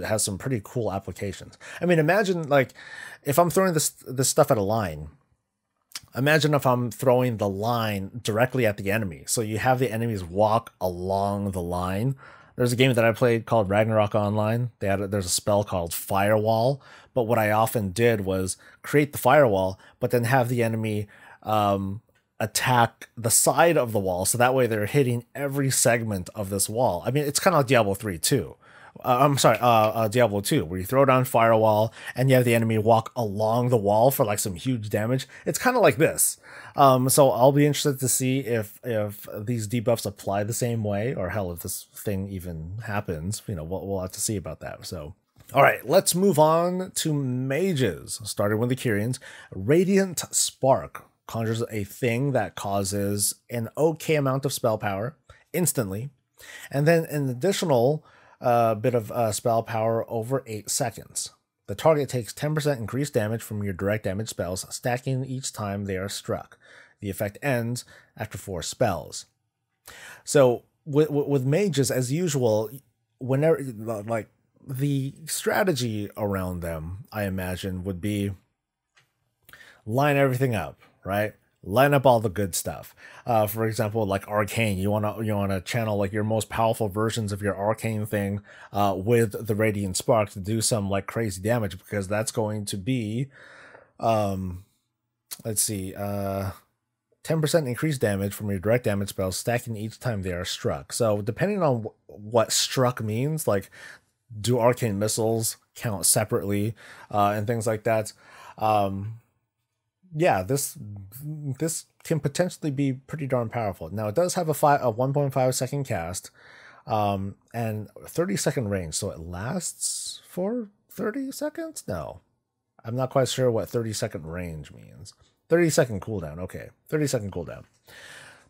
have some pretty cool applications. I mean, imagine like if I'm throwing this stuff at a line. Imagine if I'm throwing the line directly at the enemy. So you have the enemies walk along the line. There's a game that I played called Ragnarok Online. There's a spell called Firewall. But what I often did was create the firewall, but then have the enemy attack the side of the wall. So that way they're hitting every segment of this wall. I mean, it's kind of like Diablo 3 too. Diablo 2, where you throw down firewall and you have the enemy walk along the wall for like some huge damage. It's kind of like this. So I'll be interested to see if these debuffs apply the same way, or hell, if this thing even happens. You know, we'll have to see about that. So, all right, let's move on to mages. Starting with the Kyrians, Radiant Spark conjures a thing that causes an okay amount of spell power instantly, and then an additional bit of spell power over 8 seconds. The target takes 10% increased damage from your direct damage spells, stacking each time they are struck. The effect ends after 4 spells. So with mages, as usual, whenever like the strategy around them, I imagine, would be line everything up, right? Line up all the good stuff. For example, like Arcane, you wanna channel like your most powerful versions of your Arcane thing with the Radiant Spark to do some like crazy damage, because that's going to be, let's see, 10% increased damage from your direct damage spells, stacking each time they are struck. So depending on what struck means, like do Arcane missiles count separately and things like that. Yeah, this can potentially be pretty darn powerful. Now, it does have a 1.5 second cast and 30-second range, so it lasts for 30 seconds? No. I'm not quite sure what 30-second range means. 30-second cooldown, okay. 30-second cooldown.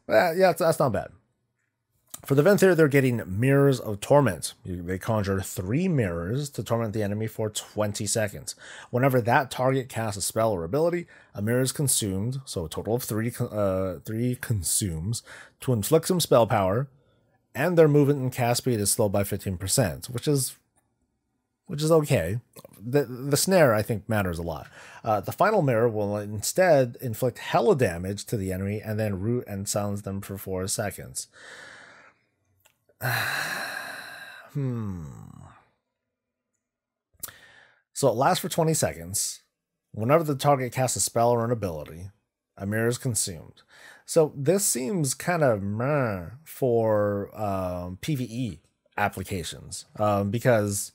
Yeah, that's not bad. For the Venthyr, they're getting Mirrors of Torment. They conjure 3 mirrors to torment the enemy for 20 seconds. Whenever that target casts a spell or ability, a mirror is consumed, so a total of 3 consumes, to inflict some spell power, and their movement and cast speed is slowed by 15%, which is okay. The snare, I think, matters a lot. The final mirror will instead inflict hella damage to the enemy and then root and silence them for 4 seconds. So it lasts for 20 seconds. Whenever the target casts a spell or an ability, a mirror is consumed. So this seems kind of meh for PvE applications, because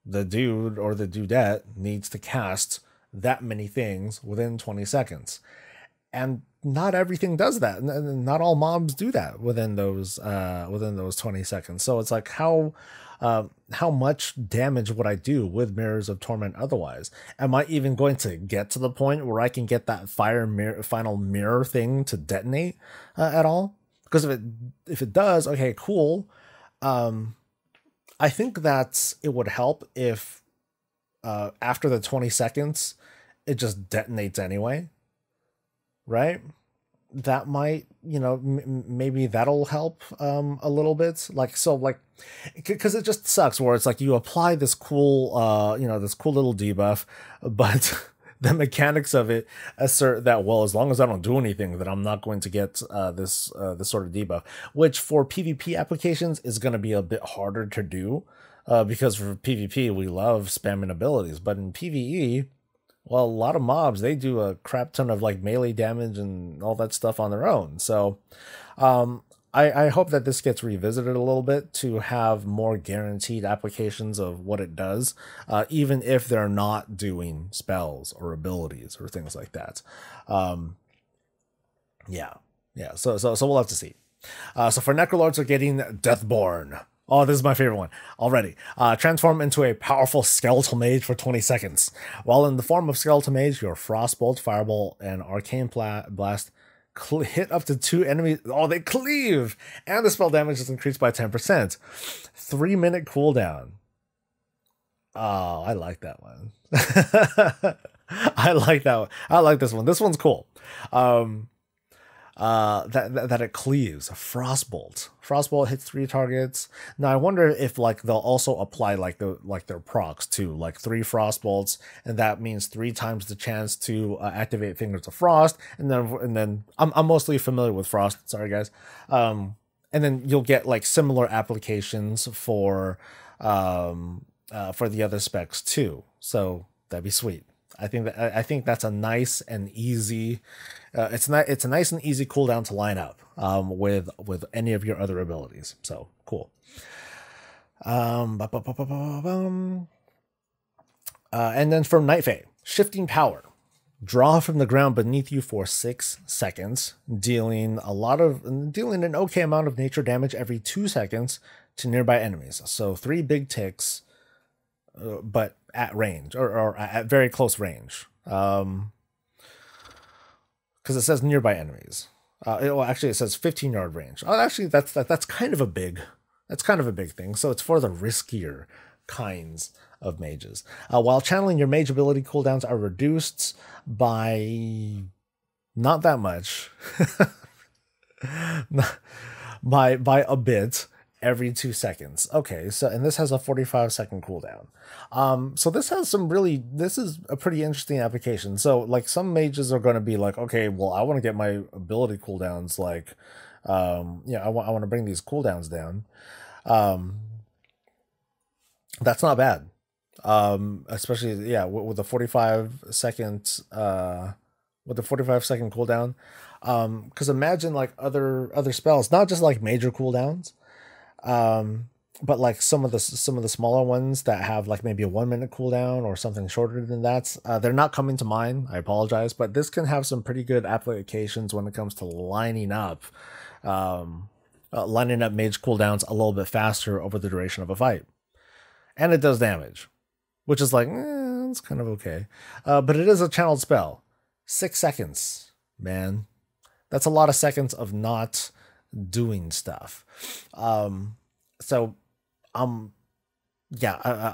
the dude or the dudette needs to cast that many things within 20 seconds. And not everything does that. Not all mobs do that within those 20 seconds. So it's like, how much damage would I do with Mirrors of Torment otherwise? Am I even going to get to the point where I can get that final mirror thing to detonate at all? Because if it does, okay, cool. I think that it would help if after the 20 seconds, it just detonates anyway. Right? That might, maybe that'll help a little bit. Because it just sucks where it's like you apply this cool, this cool little debuff, but the mechanics of it assert that, well, as long as I don't do anything, then I'm not going to get this sort of debuff, which for PvP applications is going to be a bit harder to do because for PvP, we love spamming abilities, but in PvE, well, a lot of mobs, they do a crap ton of like melee damage and all that stuff on their own. So I hope that this gets revisited a little bit to have more guaranteed applications of what it does, even if they're not doing spells or abilities or things like that. Yeah. So we'll have to see. So for Necrolords, they're getting Deathborn. Oh, this is my favorite one already. Transform into a powerful Skeletal Mage for 20 seconds. While in the form of Skeletal Mage, your Frostbolt, Firebolt, and Arcane Blast hit up to 2 enemies. Oh, they cleave! And the spell damage is increased by 10%. 3-minute cooldown. Oh, I like that one. I like that one. I like this one. This one's cool. That it cleaves. Frostbolt. Frostbolt hits 3 targets. Now I wonder if like they'll also apply like their procs too, like 3 frostbolts, and that means 3 times the chance to activate Fingers of Frost. And then I'm mostly familiar with Frost. Sorry guys. And then you'll get like similar applications for the other specs too. So that'd be sweet. I think that's a nice and easy. It's a nice and easy cooldown to line up with any of your other abilities. So cool. And then from Night Fae, Shifting Power. Draw from the ground beneath you for 6 seconds, dealing an okay amount of nature damage every 2 seconds to nearby enemies. So 3 big ticks, but at range or at very close range. Because it says nearby enemies. Actually, it says 15-yard range. Oh, actually, that's kind of a big thing. So it's for the riskier kinds of mages. While channeling, your mage ability cooldowns are reduced by not that much, by a bit every 2 seconds. Okay, so and this has a 45-second cooldown. So this is a pretty interesting application. So like some mages are going to be like, okay, well, I want to get my ability cooldowns like, I want to bring these cooldowns down. That's not bad. Especially with the 45-second cooldown. Because imagine like other spells, not just like major cooldowns, but like some of the smaller ones that have like maybe a 1-minute cooldown or something shorter than that. They're not coming to mind. I apologize, but this can have some pretty good applications when it comes to lining up mage cooldowns a little bit faster over the duration of a fight. And it does damage, which is like, it's kind of okay. But it is a channeled spell. 6 seconds, man. That's a lot of seconds of not doing stuff. So I'm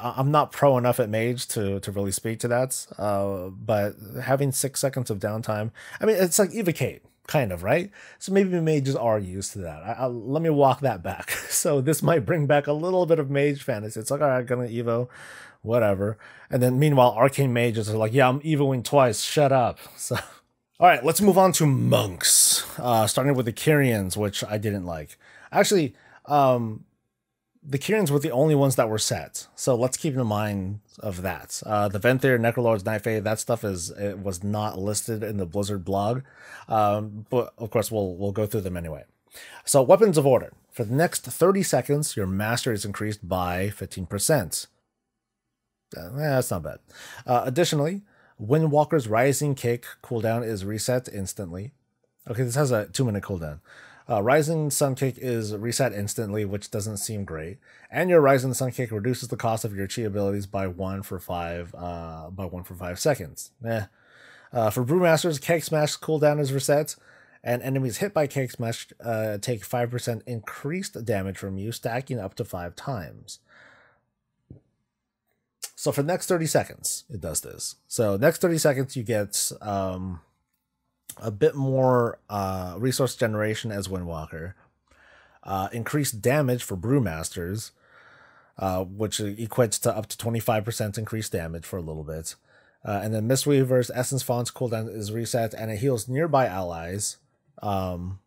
not pro enough at Mage to really speak to that. But having 6 seconds of downtime, I mean, it's like Evocate, kind of, right? So maybe mages are used to that. Let me walk that back. So this might bring back a little bit of Mage fantasy. It's like, all right, gonna Evo, whatever. And then meanwhile, Arcane Mages are like, yeah, I'm Evoing twice, shut up. So, all right, let's move on to Monks. Starting with the Kyrians, which I didn't like. Actually, the Kyrians were the only ones that were set, so let's keep in mind of that. The Venthyr, Necrolords, Night Fae, that stuff was not listed in the Blizzard blog, but of course we'll go through them anyway. So Weapons of Order. For the next 30 seconds, your master is increased by 15%. That's not bad. Additionally, Windwalker's Rising Kick cooldown is reset instantly. Okay, this has a 2-minute cooldown. Rising Sun Kick is reset instantly, which doesn't seem great. And your Rising Sun Kick reduces the cost of your chi abilities by 1 for 5 seconds. For Brewmasters, Keg Smash cooldown is reset, and enemies hit by Keg Smash take 5% increased damage from you, stacking up to 5 times. So for the next 30 seconds, it does this. So next 30 seconds, you get a bit more resource generation as Windwalker, increased damage for Brewmasters, which equates to up to 25% increased damage for a little bit. And then Mistweaver's Essence Font's cooldown is reset, and it heals nearby allies. And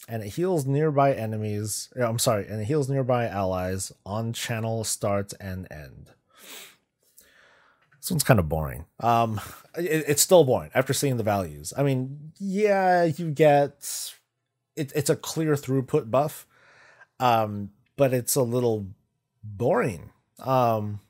it heals nearby enemies. And it heals nearby allies on channel start and end. This one's kind of boring. It's still boring after seeing the values. I mean, yeah, you get it's a clear throughput buff, but it's a little boring. That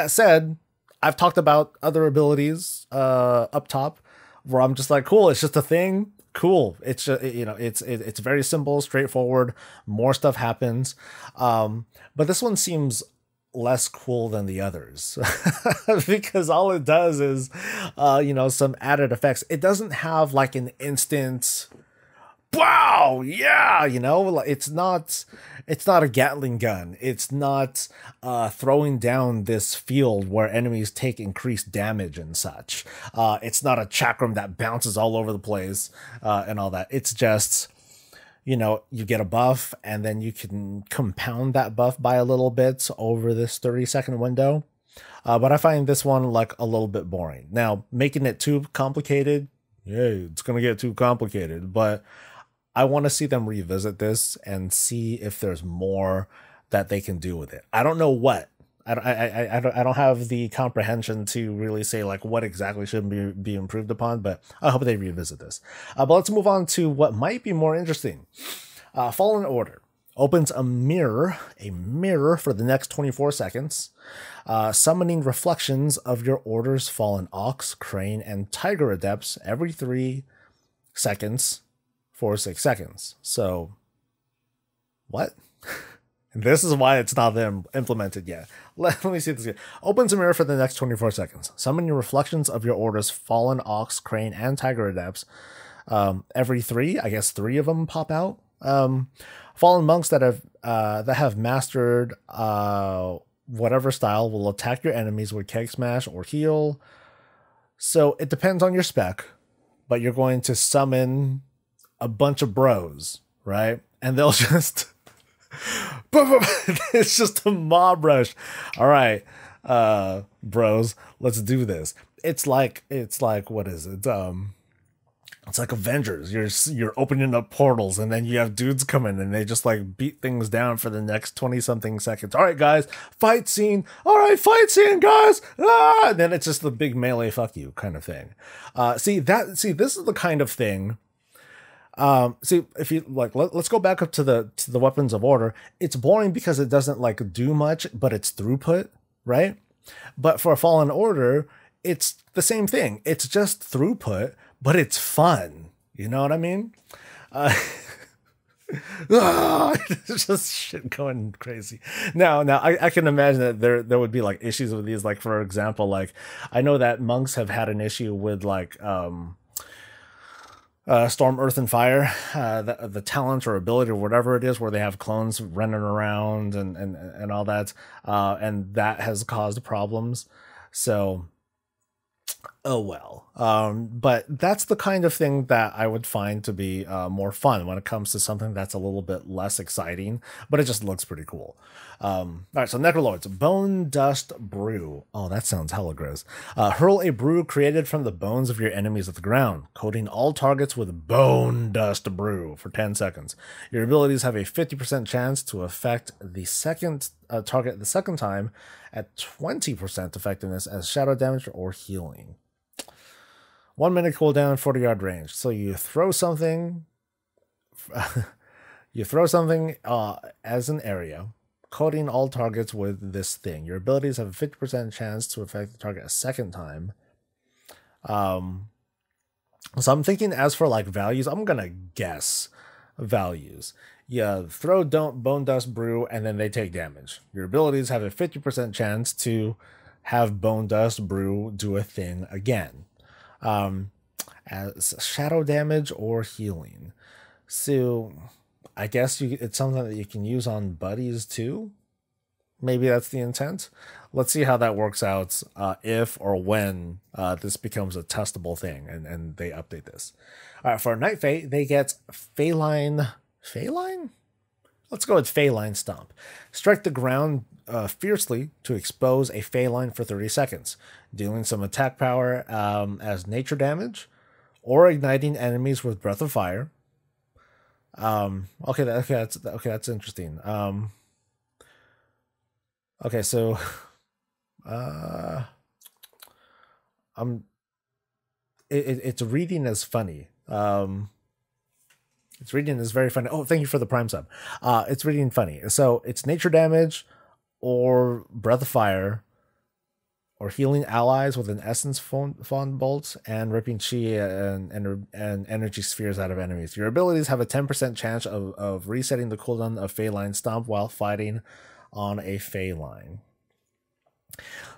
said, I've talked about other abilities up top where I'm just like, cool, it's just a thing. Cool. It's just, it's very simple, straightforward. More stuff happens. But this one seems less cool than the others because all it does is some added effects. It doesn't have like an instant wow, yeah, you know, like it's not a Gatling gun. It's not throwing down this field where enemies take increased damage and such. It's not a chakram that bounces all over the place and all that. It's just, you know, you get a buff and then you can compound that buff by a little bit over this 30-second window. But I find this one like a little bit boring. Now, making it too complicated, yeah, it's going to get too complicated, but I want to see them revisit this and see if there's more that they can do with it. I don't know what. I don't have the comprehension to really say like what exactly should be improved upon, but I hope they revisit this. But let's move on to what might be more interesting. Fallen Order opens a mirror for the next 24 seconds, summoning reflections of your Order's fallen Ox, Crane, and Tiger Adepts every 3 seconds for 6 seconds. So, what? This is why it's not them implemented yet. Let me see this again. Opens a mirror for the next 24 seconds. Summon your reflections of your Order's fallen Ox, Crane, and Tiger Adepts. Every 3, I guess 3 of them pop out. Fallen monks that have mastered whatever style will attack your enemies with Keg Smash or Heal. So it depends on your spec, but you're going to summon a bunch of bros, right? And they'll just... it's just a mob rush. All right, bros, let's do this. It's like what is it? It's like Avengers. You're opening up portals, and then you have dudes coming, and they just like beat things down for the next 20-something seconds. All right, guys, fight scene. All right, fight scene, guys. Ah! And then it's just the big melee fuck you kind of thing. See, this is the kind of thing. See, if you like, let's go back up to the weapons of Order. It's boring because it doesn't like do much, but it's throughput, right? But for Fallen Order, it's the same thing. It's just throughput, but it's fun. You know what I mean? It's just shit going crazy. Now I can imagine that there would be like issues with these. Like, for example, like I know that monks have had an issue with like Storm, Earth, and Fire, the talent or ability or whatever it is, where they have clones running around and all that, and that has caused problems. So, oh well. But that's the kind of thing that I would find to be more fun when it comes to something that's a little bit less exciting, but it just looks pretty cool. All right, so Necrolords, Bone Dust Brew. Oh, that sounds hella gross. Hurl a brew created from the bones of your enemies at the ground, coating all targets with Bone Dust Brew for 10 seconds. Your abilities have a 50% chance to affect the second target the second time at 20% effectiveness as shadow damage or healing. 1 minute cooldown, 40-yard range. So you throw something, as an area, coating all targets with this thing. Your abilities have a 50% chance to affect the target a second time. So I'm thinking, as for like values, I'm gonna guess values. Yeah, throw Bone Dust Brew, and then they take damage. Your abilities have a 50% chance to have Bone Dust Brew do a thing again. As shadow damage or healing. So I guess it's something that you can use on buddies too. Maybe that's the intent. Let's see how that works out, if or when this becomes a testable thing and they update this. All right, for Night Fae, they get Feline? Let's go with Feline Stomp. Strike the ground fiercely to expose a Feline for 30 seconds, dealing some attack power as nature damage, or igniting enemies with Breath of Fire. Okay, that's interesting. Okay, so it's reading as funny. It's reading is very funny. Oh, thank you for the Prime sub. It's reading funny. So it's nature damage or Breath of Fire, or healing allies with an Essence Fond Bolt, and ripping chi and energy spheres out of enemies. Your abilities have a 10% chance of resetting the cooldown of Feline Stomp while fighting on a Feline.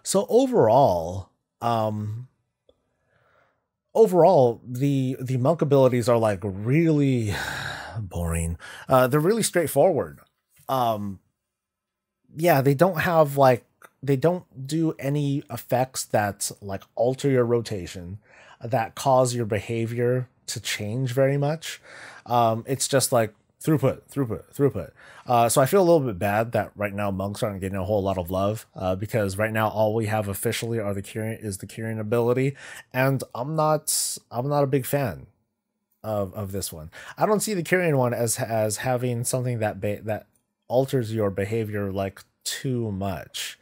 So overall, the monk abilities are like really boring. They're really straightforward. Yeah, they don't have like, they don't do any effects that like alter your rotation, that cause your behavior to change very much. It's just like throughput. So I feel a little bit bad that right now monks aren't getting a whole lot of love, because right now all we have officially are the curing ability, and I'm not a big fan of this one. I don't see the curing one as having something that alters your behavior like too much,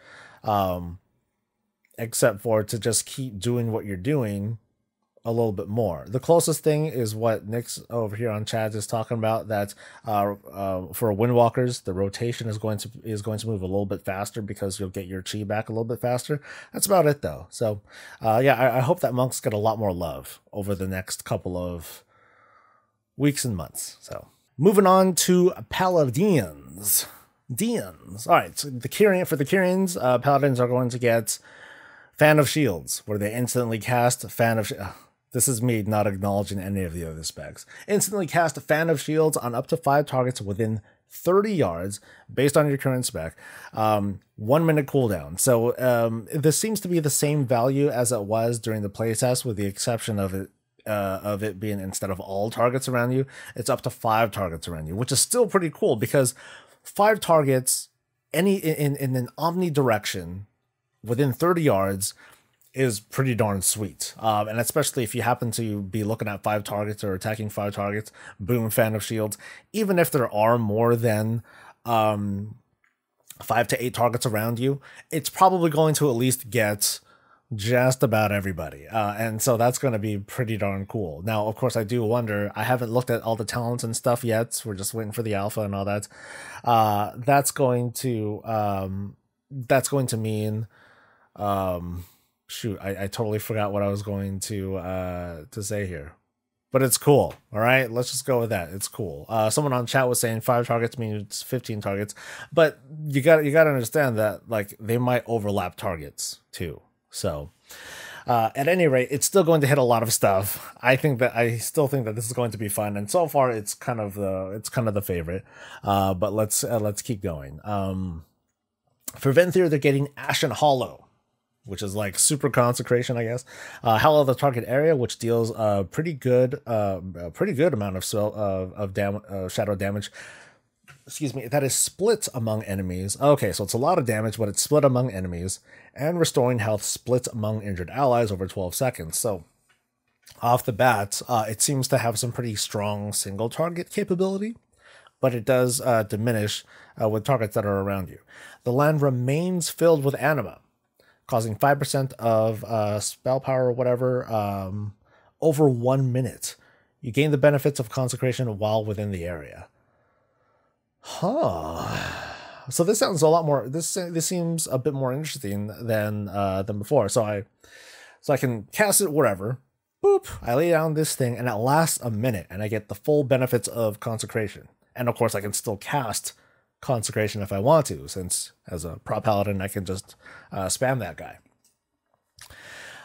except for to just keep doing what you're doing a little bit more. The closest thing is what Nick's over here on chat is talking about, that for Windwalkers, the rotation is going to move a little bit faster because you'll get your chi back a little bit faster. That's about it though. So yeah, I hope that monks get a lot more love over the next couple of weeks and months. So moving on to Paladins. All right, so the Kyrians, Paladins are going to get Fan of Shields, where they instantly cast Fan of this is me not acknowledging any of the other specs. Instantly cast a Fan of Shields on up to 5 targets within 30 yards, based on your current spec. 1 minute cooldown. So this seems to be the same value as it was during the playtest, with the exception of it being, instead of all targets around you, it's up to 5 targets around you, which is still pretty cool, because 5 targets in an omnidirection within 30 yards is pretty darn sweet. And especially if you happen to be looking at 5 targets or attacking 5 targets, boom, Fan of Shields. Even if there are more than 5 to 8 targets around you, it's probably going to at least get just about everybody. And so that's going to be pretty darn cool. Now, of course, I do wonder, I haven't looked at all the talents and stuff yet. We're just waiting for the alpha and all that. That's going to mean, shoot, I totally forgot what I was going to say here, but it's cool. All right, let's just go with that. It's cool. Someone on chat was saying 5 targets means 15 targets, but you got to understand that like they might overlap targets too. So at any rate, it's still going to hit a lot of stuff. I still think that this is going to be fun, and so far it's kind of the favorite. But let's keep going. For Venthyr, they're getting Ashen Hollow, which is like super consecration, I guess. Hallow the target area, which deals a pretty good amount of shadow damage. Excuse me, that is split among enemies. Okay, so it's a lot of damage, but it's split among enemies, and restoring health split among injured allies over 12 seconds. So off the bat, it seems to have some pretty strong single target capability, but it does diminish with targets that are around you. The land remains filled with anima, causing 5% of spell power or whatever over 1 minute. You gain the benefits of consecration while within the area. So this sounds a lot more. This seems a bit more interesting than before. So I can cast it wherever. Boop! I lay down this thing, and it lasts a minute, and I get the full benefits of consecration. And of course, I can still cast consecration if I want to, since as a prop paladin, I can just spam that guy.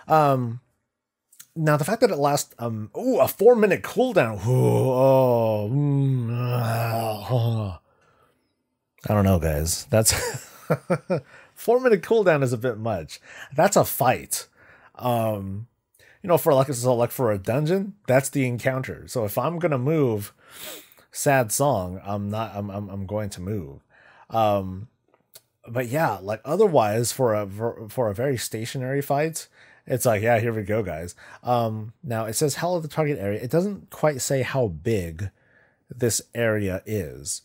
Now the fact that it lasts a 4 minute cooldown. I don't know, guys. That's 4 minute cooldown is a bit much. That's a fight. You know, for for a dungeon, that's the encounter. So if I'm gonna move, sad song, I'm going to move. But yeah, like otherwise for a very stationary fight, it's like, yeah, here we go, guys. Now it says Hallow the target area. It doesn't quite say how big this area is.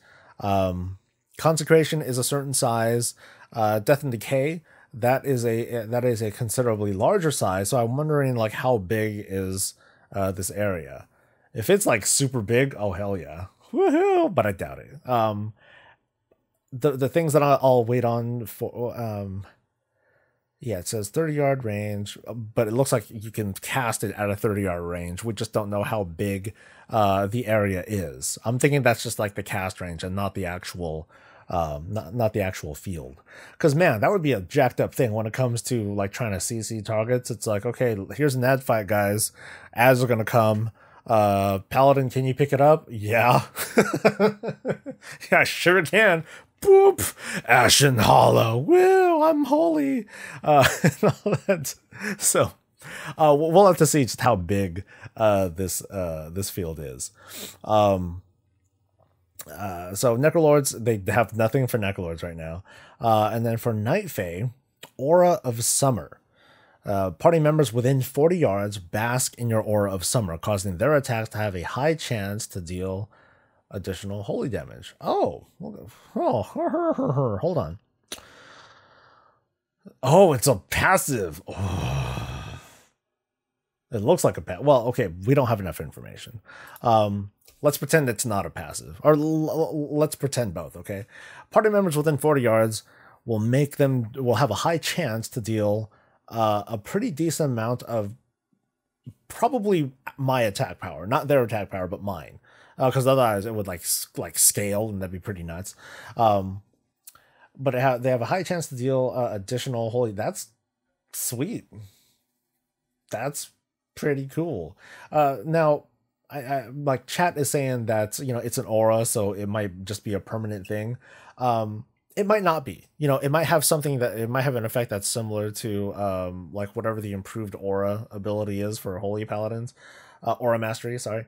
Consecration is a certain size. Death and Decay, that is a considerably larger size. So I'm wondering like how big is this area? If it's like super big, oh hell yeah, woohoo! But I doubt it. The things that I'll wait on for, yeah, it says 30-yard range, but it looks like you can cast it at a 30-yard range. We just don't know how big the area is. I'm thinking that's just like the cast range and not the actual not the actual field. Because man, that would be a jacked up thing when it comes to like trying to CC targets. It's like, okay, here's an ad fight, guys. Ads are gonna come. Paladin, can you pick it up? Yeah. Yeah, I sure can. Boop. Ashen Hollow. Woo, I'm holy. And all that. So, we'll have to see just how big this field is. So Necrolords, they have nothing for Necrolords right now. And then for Night Fae, Aura of Summer. Party members within 40 yards bask in your Aura of Summer, causing their attacks to have a high chance to deal additional holy damage. Oh, hold on. Oh, it's a passive. Oh. It looks like a passive. Well, okay, we don't have enough information. Let's pretend it's not a passive, or let's pretend both. Okay, party members within 40 yards will have a high chance to deal a pretty decent amount of probably my attack power, not their attack power, but mine, because otherwise it would like scale, and that'd be pretty nuts. But they have a high chance to deal additional holy. That's sweet. That's pretty cool. Now, I like chat is saying that, you know, it's an aura, so it might just be a permanent thing. It might not be. You know, it might have something that it might have an effect that's similar to like whatever the improved aura ability is for holy paladins, aura mastery. Sorry.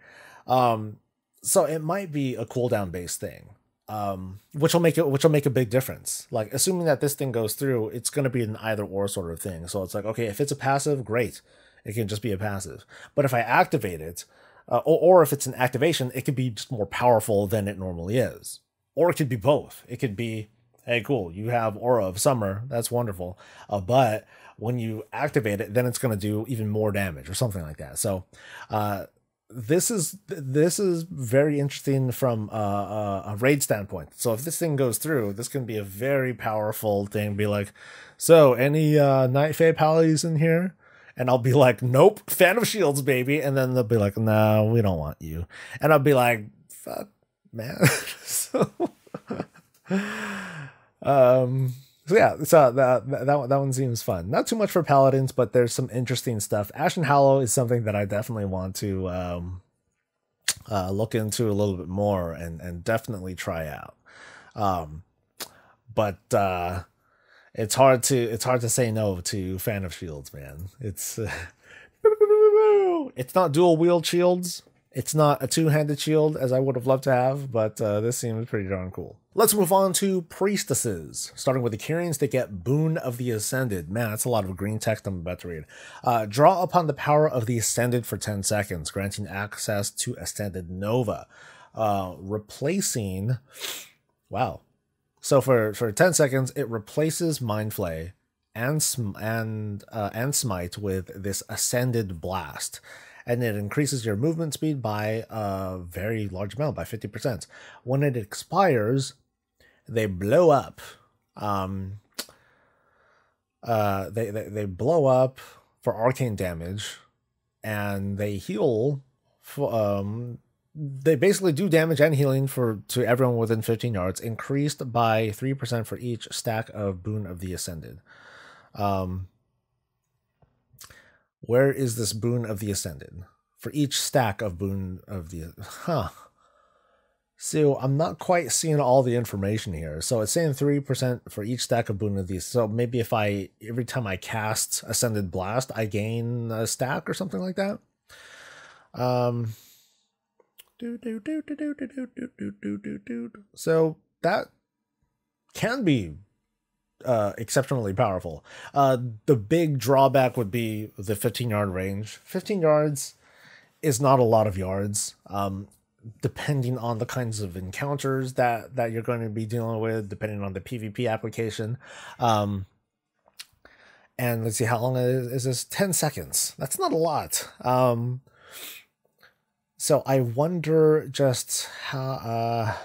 So it might be a cooldown based thing. Which will make a big difference. Like, assuming that this thing goes through, it's going to be an either or sort of thing. So it's like, okay, if it's a passive, great, it can just be a passive. But if I activate it, or if it's an activation, it could be just more powerful than it normally is. Or it could be both. It could be, hey, cool, you have Aura of Summer, that's wonderful. But when you activate it, then it's going to do even more damage or something like that. So, this is very interesting from a raid standpoint. So if this thing goes through, this can be a very powerful thing. Be like, so any Night Fae Paladins in here? And I'll be like, nope, Fan of Shields, baby. And then they'll be like, no, we don't want you. And I'll be like, fuck, man. So, so yeah, so that one seems fun. Not too much for Paladins, but there's some interesting stuff. Ashen Hallow is something that I definitely want to look into a little bit more and definitely try out. But it's hard to say no to Fan of Shields, man. It's it's not dual wield shields. It's not a two-handed shield as I would have loved to have, but this seems pretty darn cool. Let's move on to Priestesses. Starting with the Kyrians, they get Boon of the Ascended. Man, that's a lot of green text I'm about to read. Draw upon the power of the Ascended for 10 seconds, granting access to Ascended Nova. Replacing... Wow. So for 10 seconds, it replaces Mind Flay and Smite with this Ascended Blast. And it increases your movement speed by a very large amount, by 50%. When it expires, they blow up. They blow up for arcane damage, and they heal. They basically do damage and healing to everyone within 15 yards, increased by 3% for each stack of Boon of the Ascended. Where is this Boon of the Ascended? For each stack of Boon of the... So I'm not quite seeing all the information here. So it's saying 3% for each stack of Boon of these. So maybe if every time I cast Ascended Blast, I gain a stack or something like that. So that can be exceptionally powerful. The big drawback would be the 15-yard range. 15 yards is not a lot of yards, depending on the kinds of encounters that you're going to be dealing with, depending on the PvP application. And let's see, how long is this? 10 seconds. That's not a lot. So I wonder just how...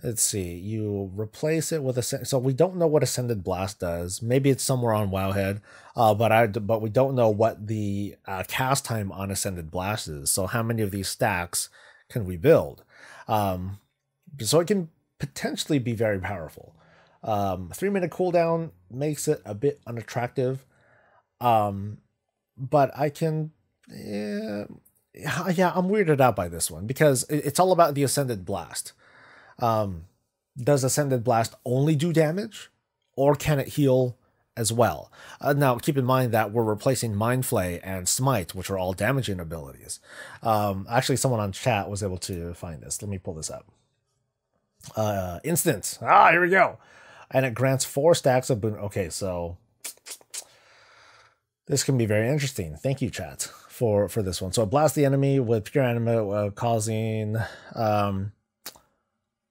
let's see, you replace it with so we don't know what Ascended Blast does. Maybe it's somewhere on Wowhead, but we don't know what the cast time on Ascended Blast is. So how many of these stacks can we build? So it can potentially be very powerful. 3-minute cooldown makes it a bit unattractive, but I can Yeah, I'm weirded out by this one because it's all about the Ascended Blast. Does Ascended Blast only do damage, or can it heal as well? Now, keep in mind that we're replacing Mind Flay and Smite, which are all damaging abilities. Actually, someone on chat was able to find this. Let me pull this up. Instant. Here we go. And it grants 4 stacks of boon. Okay, so this can be very interesting. Thank you, chat, for this one. So it blasts the enemy with pure anima, causing...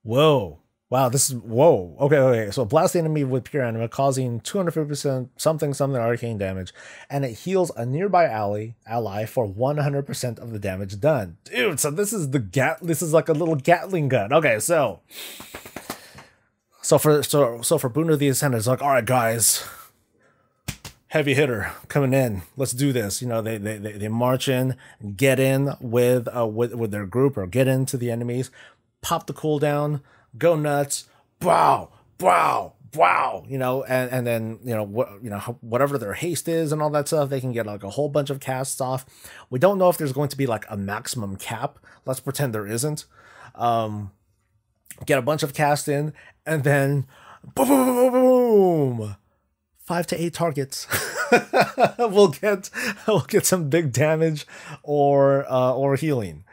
whoa. Wow, this is... Whoa. Okay. So it blasts the enemy with pure anima, causing 250% something arcane damage, and it heals a nearby ally for 100% of the damage done. Dude, so this is this is like a little Gatling gun. Okay, so for Boon of the Ascended, it's like, all right, guys, heavy hitter coming in. Let's do this. You know, they march in, get in with their group, or get into the enemies, pop the cooldown, go nuts, wow, you know, and then, you know, whatever their haste is and all that stuff, they can get like a whole bunch of casts off. We don't know if there's going to be like a maximum cap. Let's pretend there isn't. Get a bunch of casts in, and then boom, 5 to 8 targets. we'll get some big damage or healing.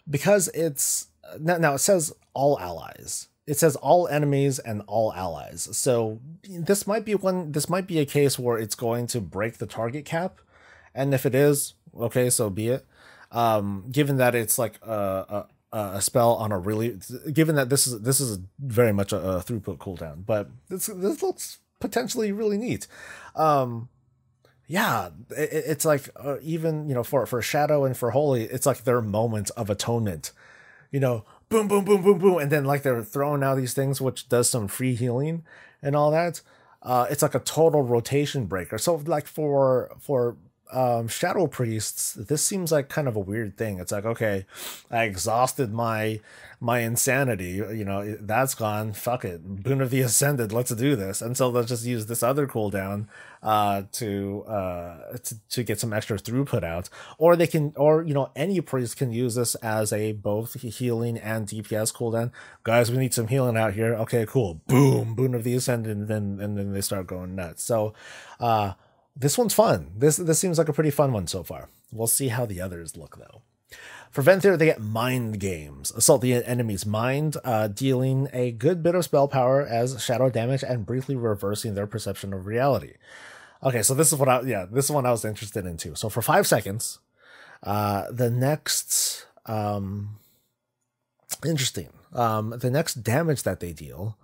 Because it's now it says all allies. It says all enemies and all allies. So this might be a case where it's going to break the target cap. And if it is, okay, so be it. Given that it's like a spell on a really, given that this is very much a throughput cooldown, but this looks potentially really neat. Yeah, it's like even, you know, for Shadow and for Holy, it's like their moment of atonement. You know, boom, boom, boom, boom, boom, and then like they're throwing out these things which does some free healing and all that. It's like a total rotation breaker. So like for Shadow Priests, this seems like kind of a weird thing. It's like, okay, I exhausted my insanity, you know, that's gone, fuck it, Boon of the Ascended, let's do this. And so they'll just use this other cooldown to get some extra throughput out. Or they can, or, you know, any priest can use this as a both healing and DPS cooldown. Guys, we need some healing out here. Okay, cool, boom, Boon of the Ascended, and then they start going nuts. So this one's fun. This seems like a pretty fun one so far. We'll see how the others look, though. For Venthyr, they get Mind Games. Assault the enemy's mind, dealing a good bit of spell power as shadow damage and briefly reversing their perception of reality. Okay, so this is this is one I was interested in too. So for 5 seconds, the next interesting. The next damage that they deal,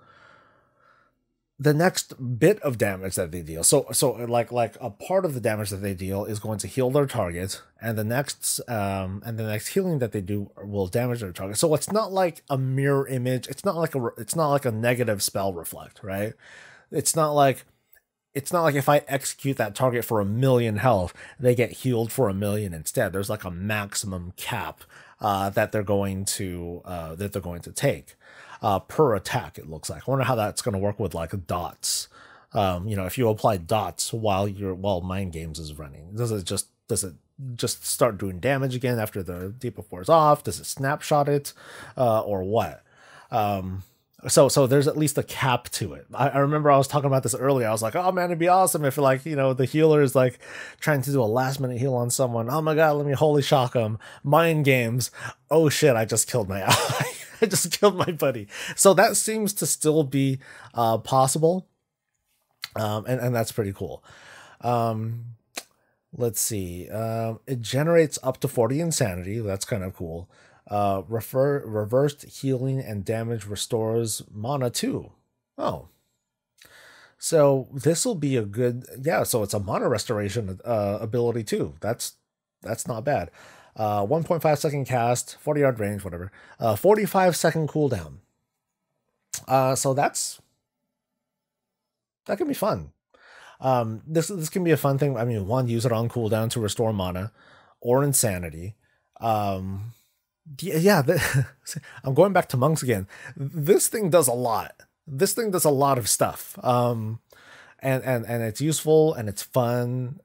the next bit of damage that they deal, so like a part of the damage that they deal is going to heal their target, and the next healing that they do will damage their target. So it's not like a mirror image. It's not like a negative spell reflect, right? It's not like if I execute that target for 1,000,000 health, they get healed for 1,000,000 instead. There's like a maximum cap that they're going to take. Per attack, it looks like. I wonder how that's going to work with like dots. You know, if you apply dots while Mind Games is running, does it just start doing damage again after the D4 is off? Does it snapshot it, or what? So there's at least a cap to it. I remember I was talking about this earlier. I was like, oh man, it'd be awesome if, like, you know, the healer is like trying to do a last minute heal on someone. Oh my god, let me holy shock them. Mind Games. Oh shit, I just killed my ally. I just killed my buddy. So that seems to still be possible. And that's pretty cool. Let's see. It generates up to 40 insanity. That's kind of cool. Reversed healing and damage restores mana too. Oh. So this will be a good, so it's a mana restoration ability too. That's not bad. 1.5 second cast, 40-yard range, whatever. 45-second cooldown. So that can be fun. This can be a fun thing. I mean, one, use it on cooldown to restore mana or insanity. I'm going back to monks again. This thing does a lot. This thing does a lot of stuff. And it's useful and it's fun.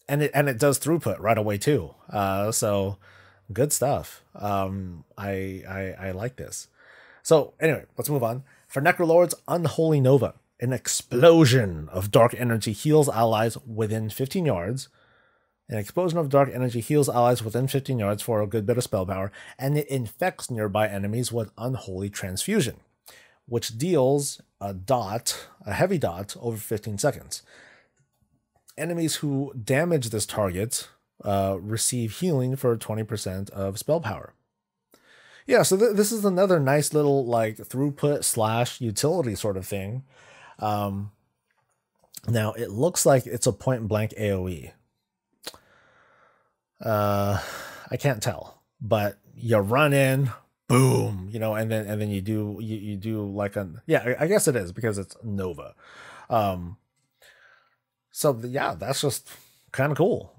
and it does throughput right away too. So good stuff. I like this. So anyway, let's move on. For Necrolords, Unholy Nova. An explosion of dark energy heals allies within 15 yards. An explosion of dark energy heals allies within 15 yards for a good bit of spell power, and it infects nearby enemies with Unholy Transfusion, which deals a heavy dot, over 15 seconds. Enemies who damage this target receive healing for 20% of spell power. Yeah, so this is another nice little like throughput / utility sort of thing. Now it looks like it's a point blank AoE. I can't tell, but you run in, boom, you know, and then you do like I guess it is because it's Nova. So yeah, that's just kind of cool.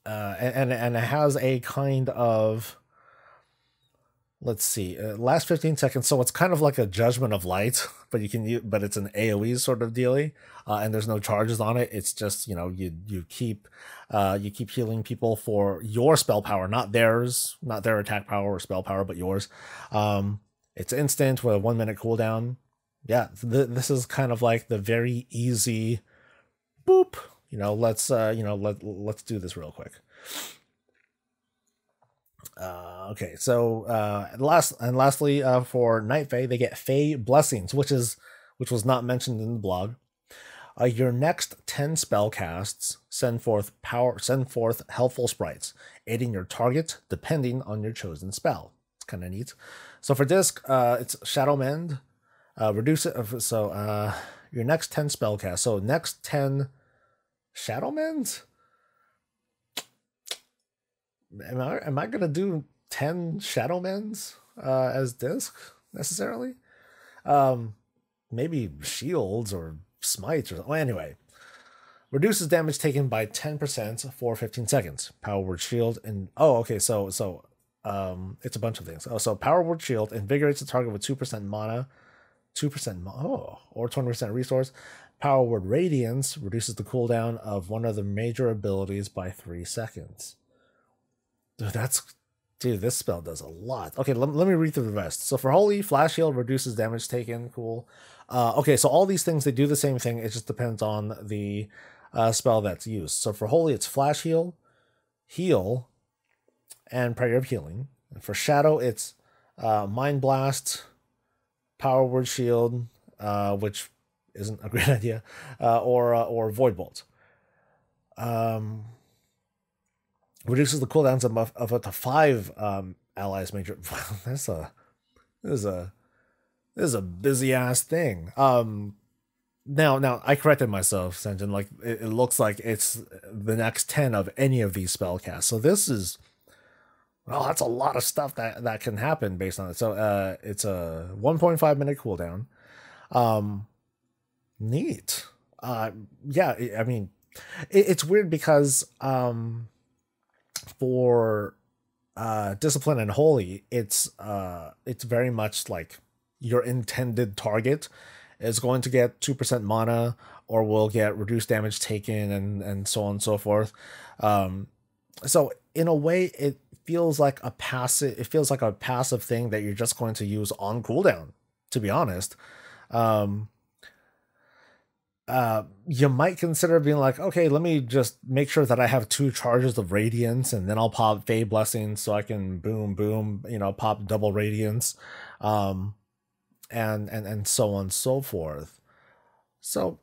And it has a kind of, let's see, last 15 seconds. So it's kind of like a Judgment of Light, but but it's an AoE sort of dealie, and there's no charges on it. It's just, you know, you keep healing people for your spell power, not theirs, not their attack power or spell power, but yours. It's instant with a 1 minute cooldown. Yeah, this is kind of like the very easy boop. You know, let's do this real quick. Okay, so lastly, for Night Fae, they get Fae Blessings, which was not mentioned in the blog. Your next 10 spell casts send forth helpful sprites, aiding your target depending on your chosen spell. It's kind of neat. So for disc, it's Shadowlands. Reduce it. So your next 10 spell casts. So next 10 Shadowlands. Am I gonna do 10 Shadowlands as disc necessarily? Maybe shields or smites or well, anyway. Reduces damage taken by 10% for 15 seconds. Power Word Shield and so it's a bunch of things. So Power Word Shield invigorates the target with 2% mana, or 20% resource. Power Word Radiance reduces the cooldown of one of the major abilities by 3 seconds. Dude, this spell does a lot. Okay, let me read through the rest. So for Holy, Flash Heal reduces damage taken. Cool. Okay, so all these things, they do the same thing. It just depends on the spell that's used. So for Holy, it's Flash Heal, and Prayer of Healing. And for Shadow, it's Mind Blast, Power Word Shield, which isn't a great idea, or Void Bolt. Reduces the cooldowns of up to 5 allies major. This is a busy ass thing. Now I corrected myself, Senjin. Like it looks like it's the next 10 of any of these spell casts. So this is, well, that's a lot of stuff that can happen based on it. So it's a 1.5 minute cooldown. Neat. Yeah, I mean, it's weird because for Discipline and Holy, it's very much like your intended target is going to get 2% mana or will get reduced damage taken and so on and so forth. So in a way, it feels like a passive thing that you're just going to use on cooldown, to be honest. You might consider being like, okay, let me just make sure that I have 2 charges of Radiance, and then I'll pop Fae Blessings so I can boom, you know, pop double Radiance, and so on and so forth. So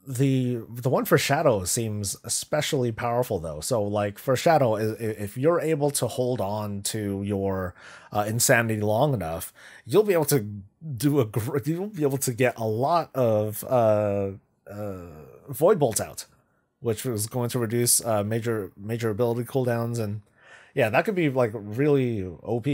the one for Shadow seems especially powerful though. So like for Shadow, if you're able to hold on to your insanity long enough, you'll be able to get a lot of Void Bolt out, which was going to reduce major ability cooldowns, and yeah, that could be like really OP.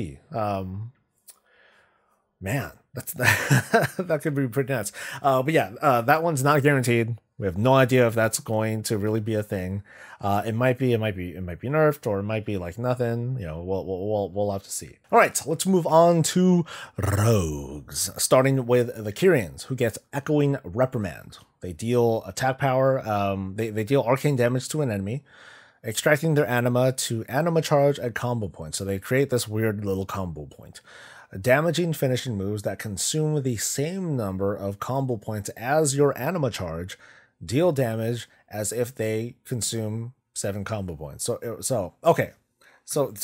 Man, that could be pretty nuts. But yeah, that one's not guaranteed. We have no idea if that's going to really be a thing. It might be nerfed, or it might be like nothing. You know, we'll have to see. All right, let's move on to rogues, starting with the Kyrians, who gets Echoing Reprimand. They deal attack power. They deal arcane damage to an enemy, extracting their anima to anima charge at combo points. So they create this weird little combo point. Damaging finishing moves that consume the same number of combo points as your anima charge deal damage as if they consume 7 combo points. So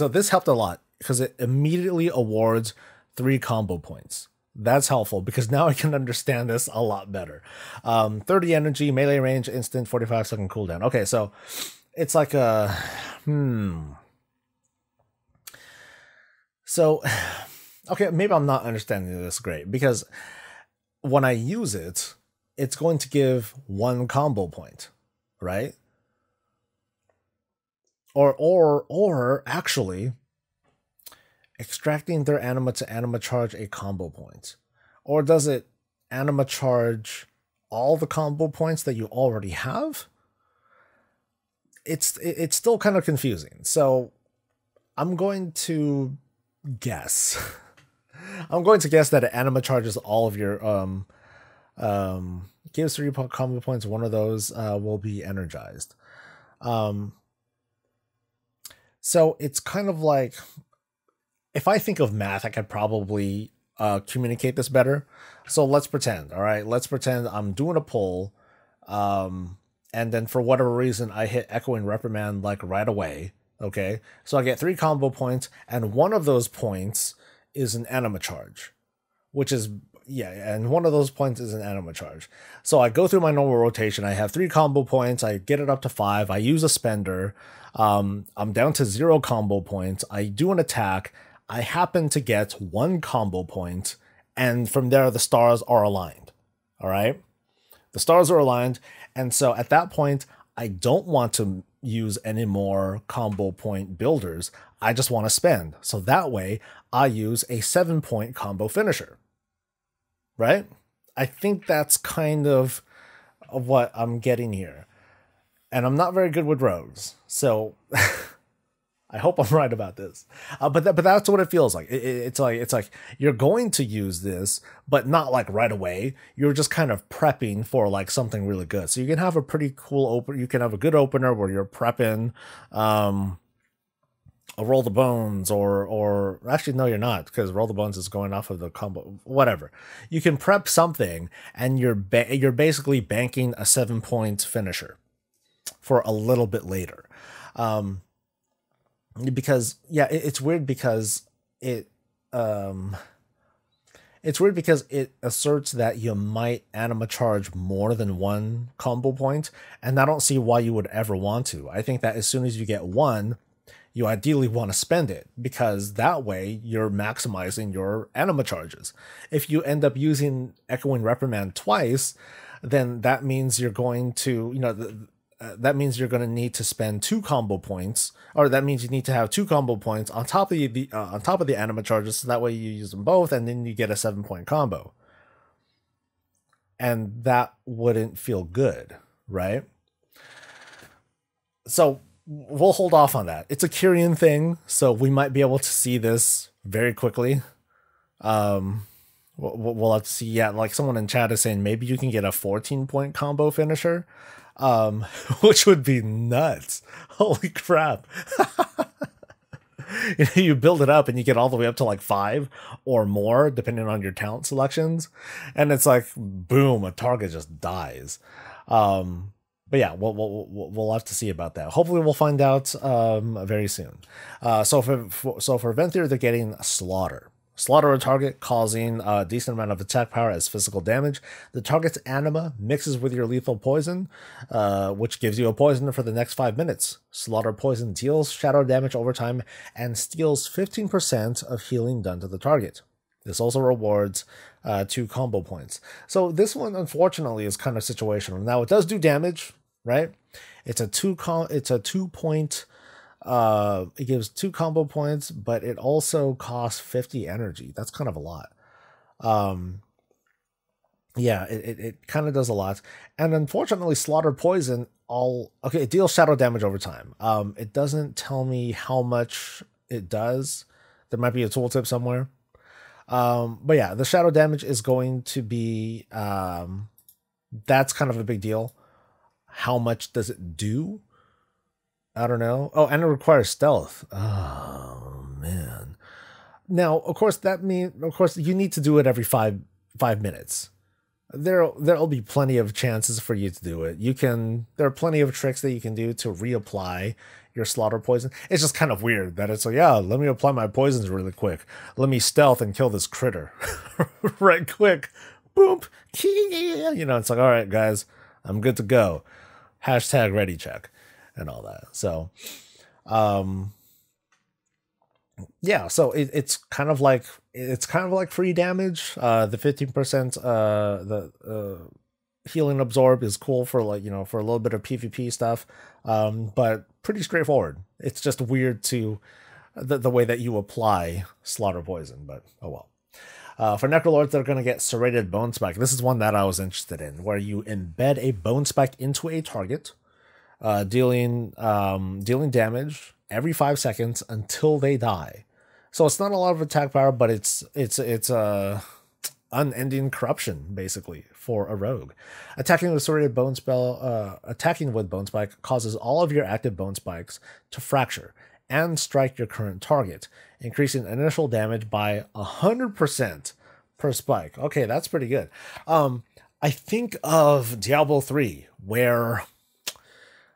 this helped a lot because it immediately awards 3 combo points. That's helpful because now I can understand this a lot better. 30 energy, melee range, instant, 45-second cooldown. Okay, so it's like a So, okay, maybe I'm not understanding this great, because when I use it, it's going to give 1 combo point, right? Or actually, extracting their anima to anima charge a combo point. Or does it anima charge all the combo points that you already have? It's still kind of confusing. So I'm going to guess. I'm going to guess that it anima charges all of your gives 3 combo points. One of those will be energized. So it's kind of like, if I think of math, I could probably communicate this better. So let's pretend, all right? Let's pretend I'm doing a poll, and then for whatever reason, I hit Echoing Reprimand like right away, okay? So I get 3 combo points, and one of those points is an anima charge, which is, yeah, and one of those points is an anima charge. So I go through my normal rotation. I have 3 combo points. I get it up to 5. I use a spender. I'm down to 0 combo points. I do an attack. I happen to get 1 combo point, and from there the stars are aligned. All right? The stars are aligned, and so at that point, I don't want to use any more combo point builders. I just want to spend. So that way, I use a 7-point combo finisher. Right? I think that's kind of what I'm getting here. And I'm not very good with rogues, so I hope I'm right about this. But that's what it feels like. It's like you're going to use this, but not like right away. You're just kind of prepping for like something really good. So you can have a pretty cool opener. You can have a good opener where you're prepping a Roll the Bones, or actually no, you're not, because Roll the Bones is going off of the combo. Whatever. You can prep something, and you're basically banking a 7-point finisher for a little bit later. Because yeah, it's weird because it asserts that you might anima charge more than 1 combo point, and I don't see why you would ever want to. I think that as soon as you get 1, you ideally want to spend it, because that way you're maximizing your anima charges. If you end up using Echoing Reprimand twice, then that means you're going to, that means you're going to need to spend 2 combo points, or that means you need to have 2 combo points on top of the anima charges, so that way you use them both, and then you get a 7-point combo. And that wouldn't feel good, right? So we'll hold off on that. It's a Kyrian thing, so we might be able to see this very quickly. We'll have to see. Yeah, like someone in chat is saying maybe you can get a 14-point combo finisher, which would be nuts. Holy crap. You build it up and you get all the way up to like 5 or more, depending on your talent selections, and it's like boom, a target just dies. But yeah, we'll have to see about that. Hopefully we'll find out very soon. So for Venthyr, they're getting Slaughter. Slaughter a target, causing a decent amount of attack power as physical damage. The target's anima mixes with your lethal poison, which gives you a poison for the next 5 minutes. Slaughter poison deals shadow damage over time and steals 15% of healing done to the target. This also rewards 2 combo points. So this one, unfortunately, is kind of situational. Now it does do damage, right? It's a 2-point. It gives 2 combo points, but it also costs 50 energy. That's kind of a lot. yeah, it kind of does a lot. And unfortunately, Slaughter Poison okay, it deals shadow damage over time. It doesn't tell me how much it does. There might be a tooltip somewhere. But yeah, the shadow damage is going to be that's kind of a big deal. How much does it do? I don't know. Oh, and it requires stealth. Oh man. Now, of course, you need to do it every five minutes. There'll be plenty of chances for you to do it. There are plenty of tricks that you can do to reapply your Slaughter Poison. It's just kind of weird that it's like, yeah, let me apply my poisons really quick. Let me stealth and kill this critter right quick. Boom. You know, it's like, all right, guys, I'm good to go. Hashtag ready check and all that. So, yeah, so it's kind of like free damage. The 15% the healing absorb is cool for, like, you know, for a little bit of PvP stuff, but pretty straightforward. It's just weird to the way that you apply Slaughter Poison, but oh well. For Necrolords, they're going to get Serrated Bone Spike. This is one that I was interested in, where you embed a Bone Spike into a target, dealing damage every 5 seconds until they die. So it's not a lot of attack power, but it's unending corruption basically for a rogue. Attacking with Serrated Bone attacking with Bone Spike causes all of your active Bone Spikes to fracture and strike your current target, increasing initial damage by 100% per spike. Okay, that's pretty good. I think of Diablo 3, where,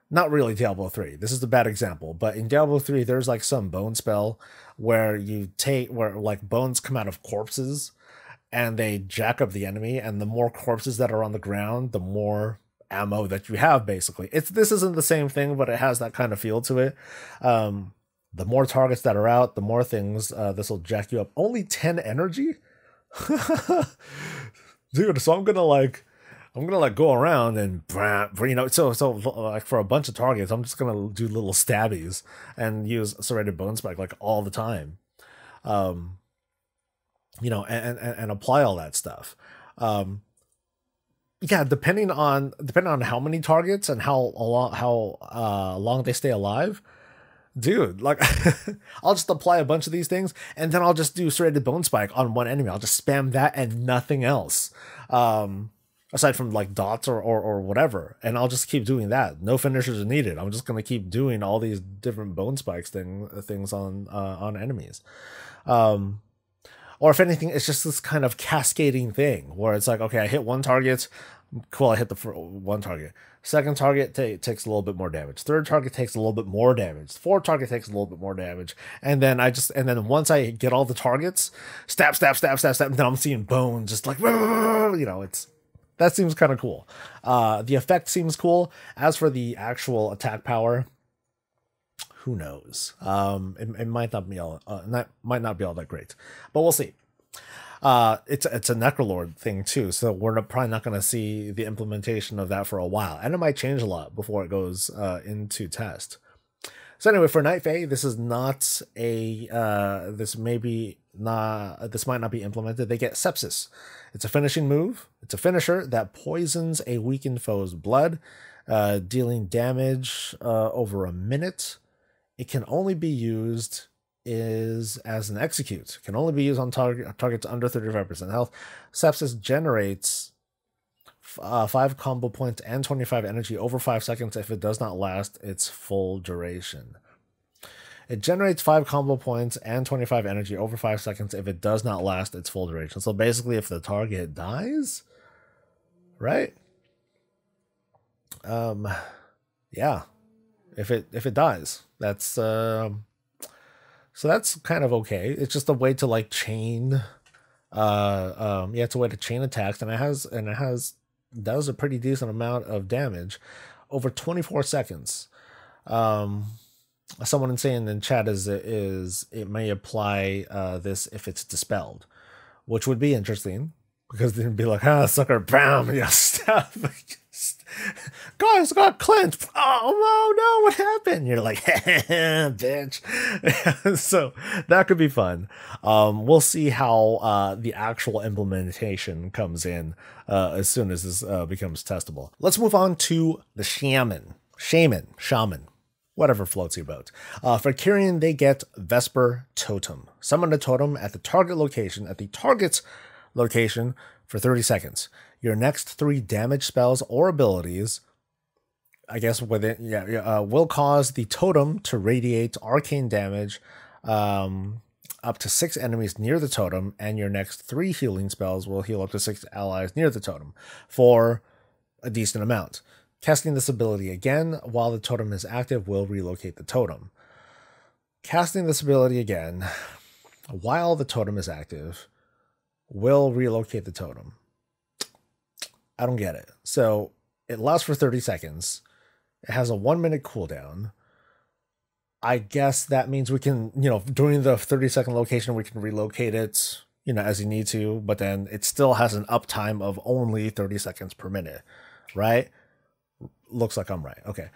not really Diablo 3, this is a bad example, but in Diablo 3, there's like some bone spell where like bones come out of corpses and they jack up the enemy, and the more corpses that are on the ground, the more ammo that you have, basically. This isn't the same thing, but it has that kind of feel to it. The more targets that are out, the more things this will jack you up. Only 10 energy? Dude, so I'm gonna go around and, you know, so like for a bunch of targets, I'm just gonna do little stabbies and use Serrated Bone Spike like all the time, you know, and apply all that stuff. Yeah, depending on how many targets and how long they stay alive, dude, like I'll just apply a bunch of these things and then I'll just do Serrated Bone Spike on one enemy. I'll just spam that and nothing else. Aside from like dots or whatever, and I'll just keep doing that. No finishers are needed. I'm just gonna keep doing all these different Bone Spikes things on enemies. Or if anything, it's just this kind of cascading thing where it's like, okay, I hit one target, cool, I hit the one target. Second target takes a little bit more damage. Third target takes a little bit more damage. Fourth target takes a little bit more damage. And then once I get all the targets, stab, and then I'm seeing bones just like, you know, that seems kind of cool. The effect seems cool. As for the actual attack power, who knows? It might not be all that great, but we'll see. It's a Necrolord thing too, so we're probably not going to see the implementation of that for a while, and it might change a lot before it goes into test. So anyway, for Night Fae, this is not a this might not be implemented. They get Sepsis. It's a finishing move. It's a finisher that poisons a weakened foe's blood, dealing damage over a minute. It can only be used as an execute. It can only be used on targets under 35% health. Sepsis generates 5 combo points and 25 energy over 5 seconds if it does not last its full duration. It generates 5 combo points and 25 energy over 5 seconds if it does not last its full duration. So basically, if the target dies, right? Yeah. If it dies, that's so that's kind of okay. It's just a way to like chain, yeah, it's a way to chain attacks, and it does a pretty decent amount of damage over 24 seconds. Someone saying in chat is it may apply this if it's dispelled, which would be interesting because they'd be like, ah, sucker, bam, yeah, stab Guys, got cleansed. Oh no, what happened? You're like, bitch. So that could be fun. We'll see how the actual implementation comes in as soon as this becomes testable. Let's move on to the shaman, whatever floats your boat. For Kyrian, they get Vesper Totem. Summon a totem at the target's location for 30 seconds. Your next 3 damage spells or abilities, I guess will cause the totem to radiate arcane damage up to 6 enemies near the totem, and your next 3 healing spells will heal up to 6 allies near the totem for a decent amount. Casting this ability again while the totem is active will relocate the totem. Casting this ability again while the totem is active will relocate the totem. I don't get it. So it lasts for 30 seconds. It has a 1-minute cooldown. I guess that means we can, during the 30-second location, we can relocate it, as you need to, but then it still has an uptime of only 30 seconds per minute, right? Looks like I'm right. Okay.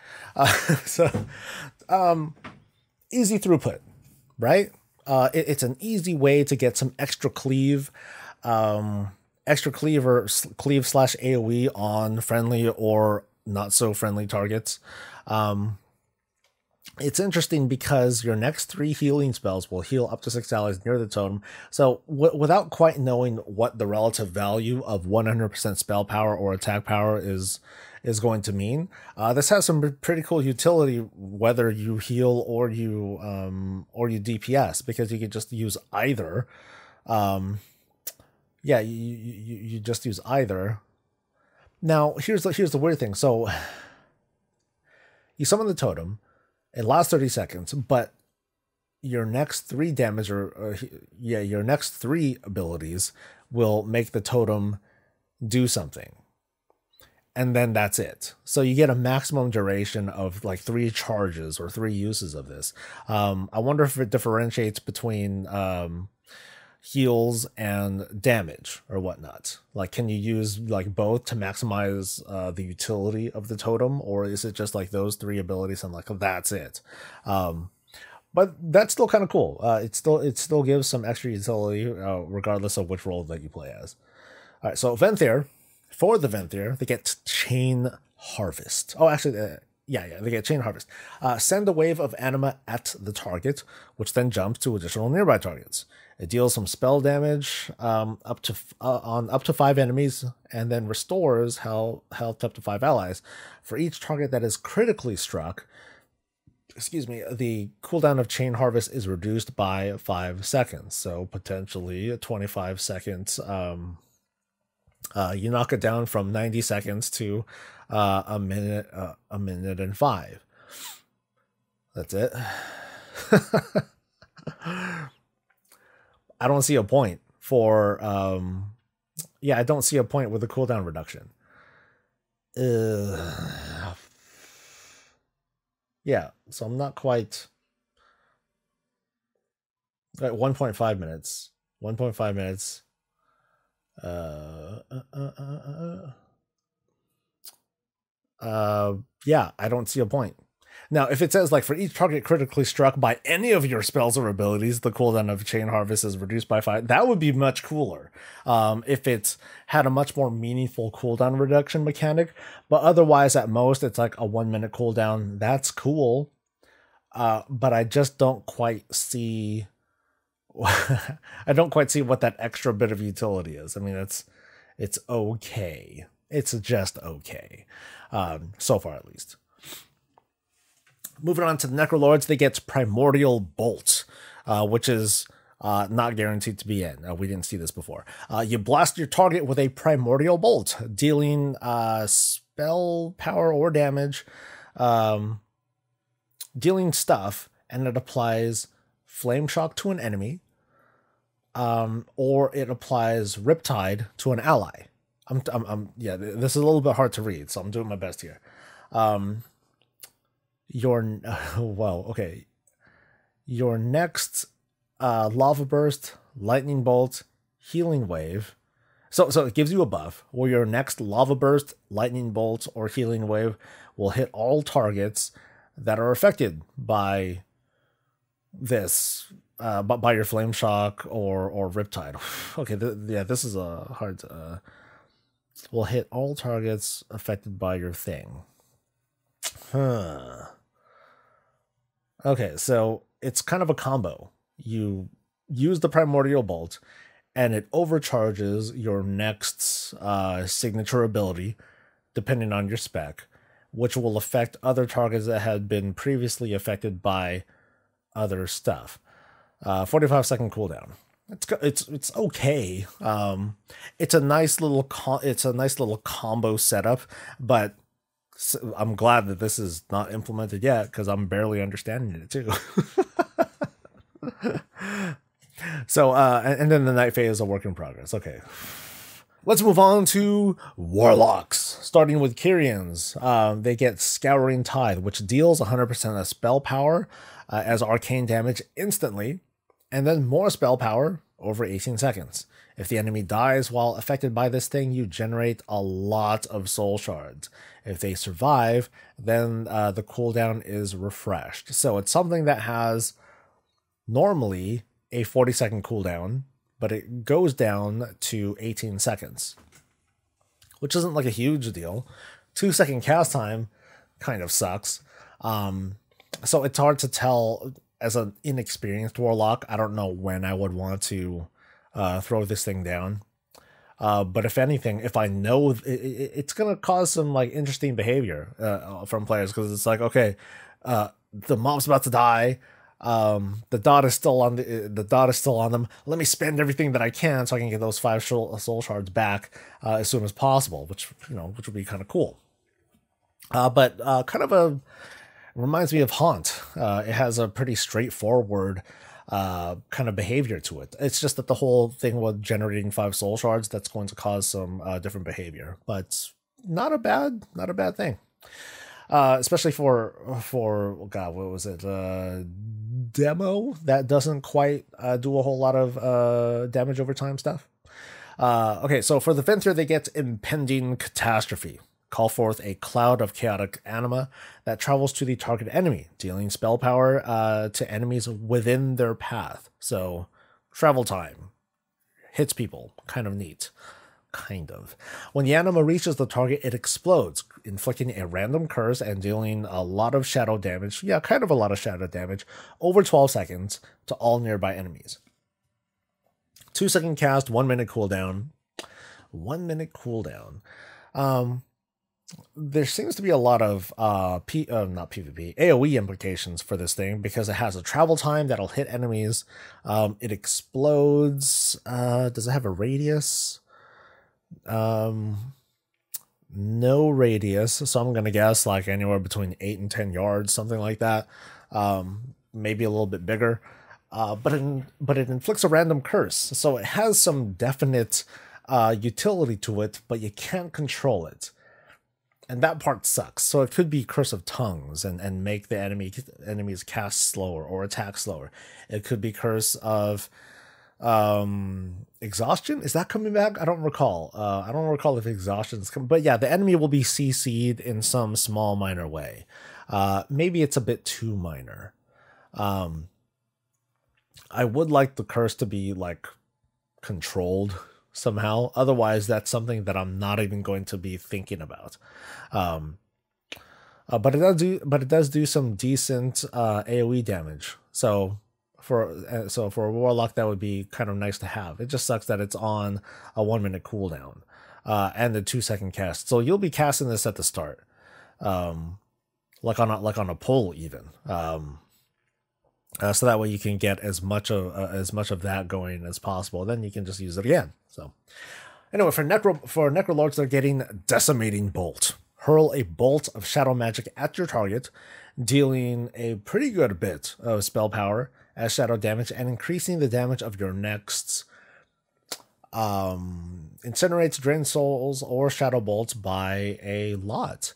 Easy throughput, right? It's an easy way to get some extra cleave, cleave slash AoE on friendly or not so friendly targets. It's interesting because your next 3 healing spells will heal up to 6 allies near the totem. So without quite knowing what the relative value of 100% spell power or attack power is going to mean, this has some pretty cool utility whether you heal or you DPS, because you could just use either. You just use either. Now here's the weird thing. So you summon the totem. It lasts 30 seconds, but your next 3 damage your next 3 abilities will make the totem do something. And then that's it. So you get a maximum duration of like 3 charges or 3 uses of this. I wonder if it differentiates between heals and damage or whatnot. Like, can you use like both to maximize the utility of the totem, or is it just like those 3 abilities and like that's it? But that's still kind of cool. It still gives some extra utility regardless of which role that you play as. All right, so Venthyr, for the Venthyr, they get Chain Harvest. Oh, actually, they get Chain Harvest. Send a wave of anima at the target, which then jumps to additional nearby targets. It deals some spell damage up to 5 enemies, and then restores health up to 5 allies. For each target that is critically struck, the cooldown of Chain Harvest is reduced by 5 seconds. So potentially 25 seconds. You knock it down from 90 seconds to a minute and 5. That's it. I don't see a point for I don't see a point with the cooldown reduction. So I'm not quite at 1.5 minutes. 1.5 minutes. I don't see a point. Now, if it says like for each target critically struck by any of your spells or abilities, the cooldown of Chain Harvest is reduced by 5, that would be much cooler. If it had a much more meaningful cooldown reduction mechanic, but otherwise at most it's like a 1-minute cooldown. That's cool. But I just don't quite see I don't quite see what that extra bit of utility is. I mean, it's okay. It's just okay. So far at least. Moving on to the Necrolords, they get Primordial Bolt, which is not guaranteed to be in. We didn't see this before. You blast your target with a Primordial Bolt, dealing spell power or damage, dealing stuff, and it applies Flame Shock to an enemy, or it applies Riptide to an ally. This is a little bit hard to read, so I'm doing my best here. Your next Lava Burst, Lightning Bolt, Healing Wave, So it gives you a buff where your next lava burst, lightning bolt, or healing wave will hit all targets that are affected by this, by your flame shock or riptide. Okay, yeah, this is a hard. Will hit all targets affected by your thing. Huh. Okay, so it's kind of a combo. You use the primordial bolt, and it overcharges your next signature ability, depending on your spec, which will affect other targets that had been previously affected by other stuff. 45-second cooldown. It's okay. It's a nice little combo setup, but I'm glad that this is not implemented yet because I'm barely understanding it too. So and then the night phase is a work in progress. Okay. Let's move on to Warlocks, starting with Kyrians. They get Scouring Tide, which deals 100% of spell power as arcane damage instantly, and then more spell power over 18 seconds. If the enemy dies while affected by this thing, you generate a lot of soul shards. If they survive, then the cooldown is refreshed. So it's something that has normally a 40-second cooldown, but it goes down to 18 seconds, which isn't like a huge deal. 2-second cast time kind of sucks. So it's hard to tell as an inexperienced warlock. I don't know when I would want to throw this thing down. But if anything, if I know it's going to cause some like interesting behavior from players, because it's like, okay, the mob's about to die. The dot is still on them. Let me spend everything that I can so I can get those 5 soul shards back as soon as possible, which would be kind of cool. But kind of reminds me of Haunt. It has a pretty straightforward kind of behavior to it. It's just that the whole thing with generating 5 soul shards, that's going to cause some different behavior, but not a bad thing. Especially for God, what was it? Demo that doesn't quite do a whole lot of damage over time stuff. Okay, so for the Venture, they get Impending Catastrophe. Call forth a cloud of chaotic anima that travels to the target enemy, dealing spell power to enemies within their path. So, travel time. Hits people. Kind of neat. Kind of. When the anima reaches the target, it explodes, inflicting a random curse and dealing a lot of shadow damage. Yeah, kind of a lot of shadow damage over 12 seconds to all nearby enemies. 2-second cast, 1 minute cooldown. 1 minute cooldown. There seems to be a lot of not PvP, AoE implications for this thing because it has a travel time that'll hit enemies. It explodes. Does it have a radius? No radius, so I'm gonna guess like anywhere between 8 and 10 yards, something like that. Maybe a little bit bigger. But it inflicts a random curse, so it has some definite utility to it, but you can't control it. And that part sucks. So it could be Curse of Tongues and make the enemies cast slower or attack slower. It could be Curse of Exhaustion. Is that coming back? I don't recall. I don't recall if Exhaustion is coming. But yeah, the enemy will be CC'd in some small minor way. Maybe it's a bit too minor. I would like the curse to be like controlled somehow. Otherwise, that's something that I'm not even going to be thinking about. But it does do some decent AoE damage. So for a warlock, that would be kind of nice to have. It just sucks that it's on a 1 minute cooldown and a 2-second cast. So you'll be casting this at the start, like on a pull even. So that way you can get as much of that going as possible. Then you can just use it again. So anyway, for Necrolords, they're getting Decimating Bolt. Hurl a bolt of shadow magic at your target, dealing a pretty good bit of spell power as shadow damage and increasing the damage of your next incinerates, drain souls, or shadow bolts by a lot.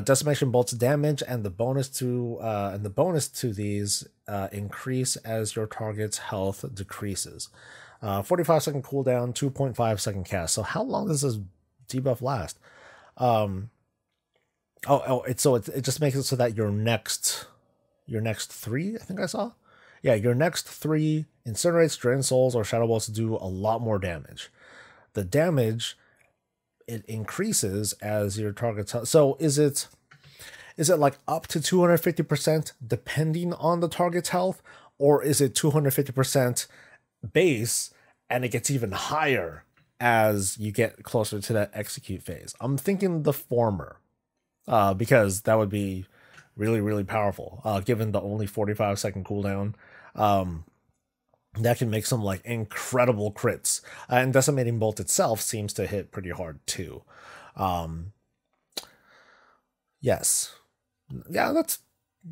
Decimation bolts damage and the bonus to these increase as your target's health decreases. 45-second cooldown, 2.5-second cast. So how long does this debuff last? It just makes it so that your next 3, I think I saw. Yeah, your next 3 incinerates, drain souls, or shadow bolts do a lot more damage. The damage, it increases as your target's health. So is it like up to 250% depending on the target's health, or is it 250% base and it gets even higher as you get closer to that execute phase? I'm thinking the former, because that would be really, really powerful, given the only 45-second cooldown. That can make some like incredible crits, and Decimating Bolt itself seems to hit pretty hard too. Yes, yeah,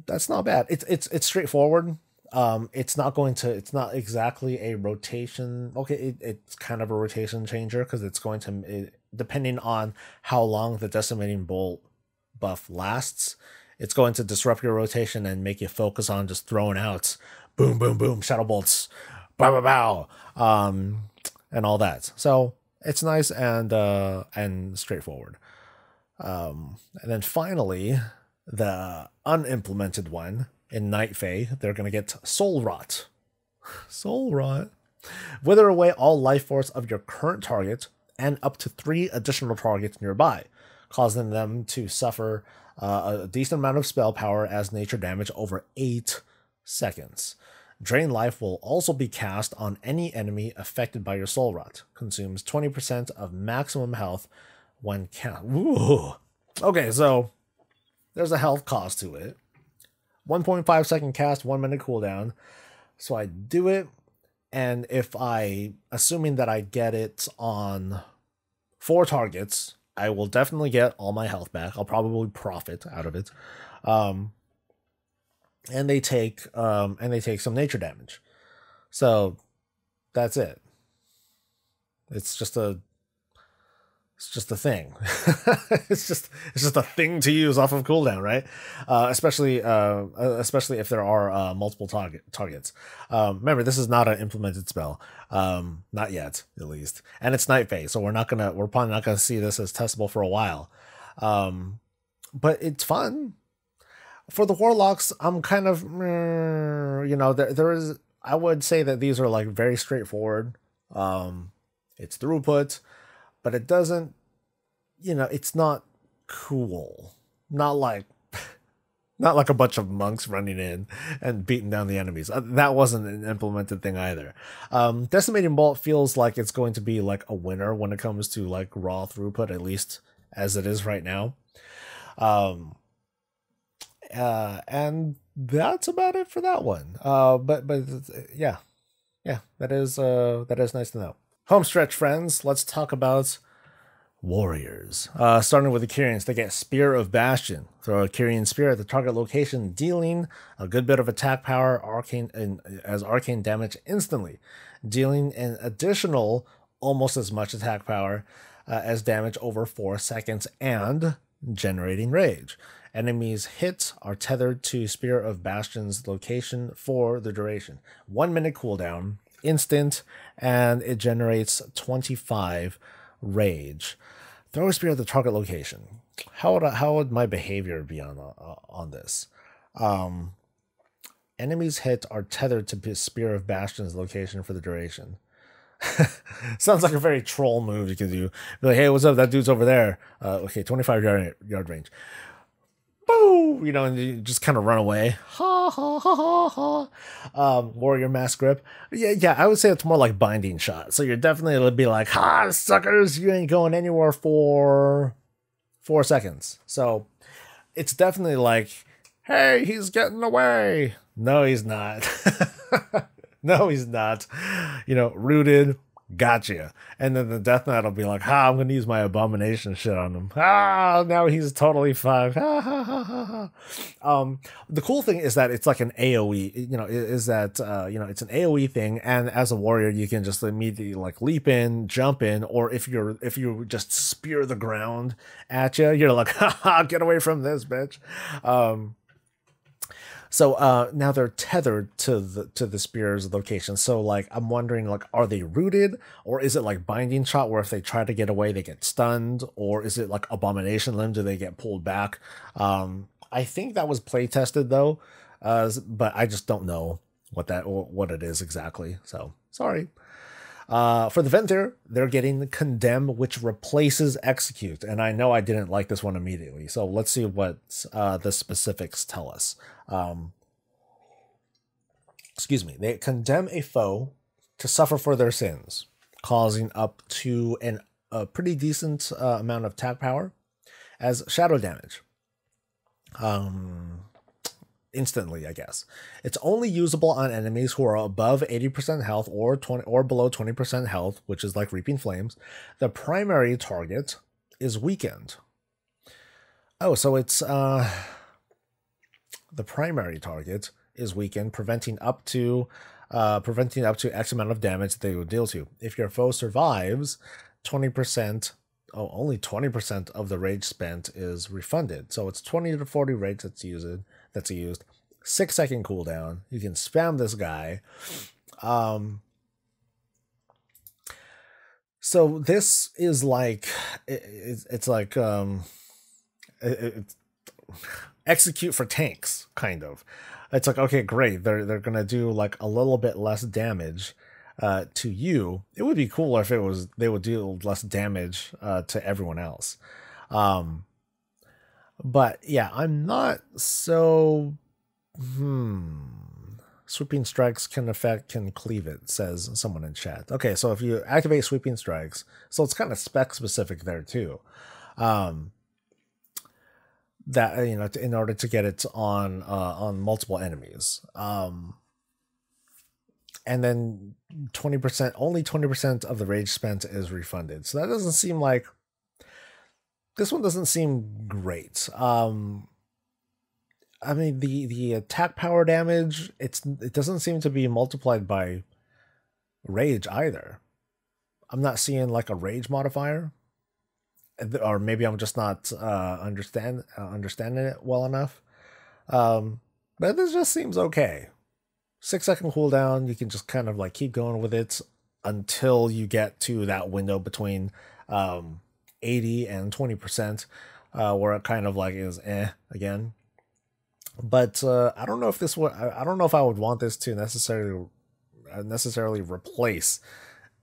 that's not bad. It's straightforward. It's not exactly a rotation. Okay, it's kind of a rotation changer, because it's going to, depending on how long the Decimating Bolt buff lasts, it's going to disrupt your rotation and make you focus on just throwing out boom, boom, boom, shadow bolts, bow, bow, bow, and all that. So it's nice and straightforward. And then finally, the unimplemented one in Night Fae, they're going to get Soul Rot. Soul Rot. Wither away all life force of your current target and up to 3 additional targets nearby, causing them to suffer a decent amount of spell power as nature damage over 8 seconds. Drain life will also be cast on any enemy affected by your Soul Rot. Consumes 20% of maximum health when cast. Ooh. Okay, so there's a health cost to it. 1.5-second cast, 1 minute cooldown. So I do it, and assuming that I get it on 4 targets, I will definitely get all my health back. I'll probably profit out of it. And they take some nature damage. So that's it. It's just a thing. it's just a thing to use off of cooldown, right? Especially if there are multiple targets. Remember, this is not an implemented spell. Not yet, at least. And it's Night Fae, so we're probably not gonna see this as testable for a while. But it's fun. For the Warlocks, I'm kind of, there is, I would say that these are like very straightforward. It's throughput, but it doesn't, it's not cool. Not like a bunch of monks running in and beating down the enemies. That wasn't an implemented thing either. Decimating Bolt feels like it's going to be like a winner when it comes to like raw throughput, at least as it is right now. And that's about it for that one. But yeah, that is nice to know. Homestretch friends, let's talk about warriors. Starting with the Kyrians, they get Spear of Bastion. Throw a Kyrian spear at the target location, dealing a good bit of attack power, as arcane damage instantly, dealing an additional almost as much attack power as damage over 4 seconds, and generating rage. Enemies hit are tethered to Spear of Bastion's location for the duration. 1 minute cooldown, instant, and it generates 25 rage. Throw a spear at the target location. How would my behavior be on this? Enemies hit are tethered to Spear of Bastion's location for the duration. Sounds like a very troll move you can do. Be like, hey, what's up? That dude's over there. Okay, 25 yard range. Boo! And you just kind of run away. Ha ha ha ha ha. Warrior Mass Grip. Yeah, I would say it's more like Binding Shot. So you're definitely going to be like, ha, suckers, you ain't going anywhere for 4 seconds. So it's definitely like, hey, he's getting away. No, he's not. No, he's not. Rooted. Gotcha. And then the Death Knight will be like, I'm going to use my abomination shit on him. Now he's totally fucked. The cool thing is that it's like an AoE, it's an AoE thing. And as a warrior, you can just immediately like leap in, jump in, or if you just spear the ground at you, you're like, get away from this, bitch. So now they're tethered to the spear's location. So like I'm wondering, like, are they rooted, or is it like binding shot where if they try to get away they get stunned, or is it like abomination limb, do they get pulled back? I think that was play tested though, but I just don't know what it is exactly. So sorry. For the Venthyr, they're getting Condemn, which replaces Execute. And I know I didn't like this one immediately. So let's see what the specifics tell us. Excuse me. They condemn a foe to suffer for their sins, causing up to a pretty decent amount of attack power as shadow damage. Instantly, I guess. It's only usable on enemies who are above 80% health or below 20% health, which is like Reaping Flames. The primary target is weakened. Oh, so it's the primary target is weakened, preventing up to X amount of damage they will deal to. If your foe survives, 20%. Oh, only 20% of the rage spent is refunded. So it's 20 to 40 rage that's used. 6-second cooldown. You can spam this guy. So this is like it's like execute for tanks, kind of. It's like, okay, great. They're gonna do like a little bit less damage to you. It would be cooler if they would deal less damage to everyone else. But yeah, I'm not so. Sweeping strikes can cleave it, says someone in chat. Okay, so if you activate sweeping strikes, so it's kind of spec specific there too. That, you know, in order to get it on multiple enemies. And then 20%, only 20% of the rage spent is refunded. So that doesn't seem like. This one doesn't seem great. I mean, the attack power damage, it doesn't seem to be multiplied by rage either. I'm not seeing like a rage modifier, or maybe I'm just not understanding it well enough. But this just seems okay. 6-second cooldown. You can just kind of like keep going with it until you get to that window between 80 and 20%, where it kind of like is again. But I don't know if this would. I don't know if I would want this to necessarily replace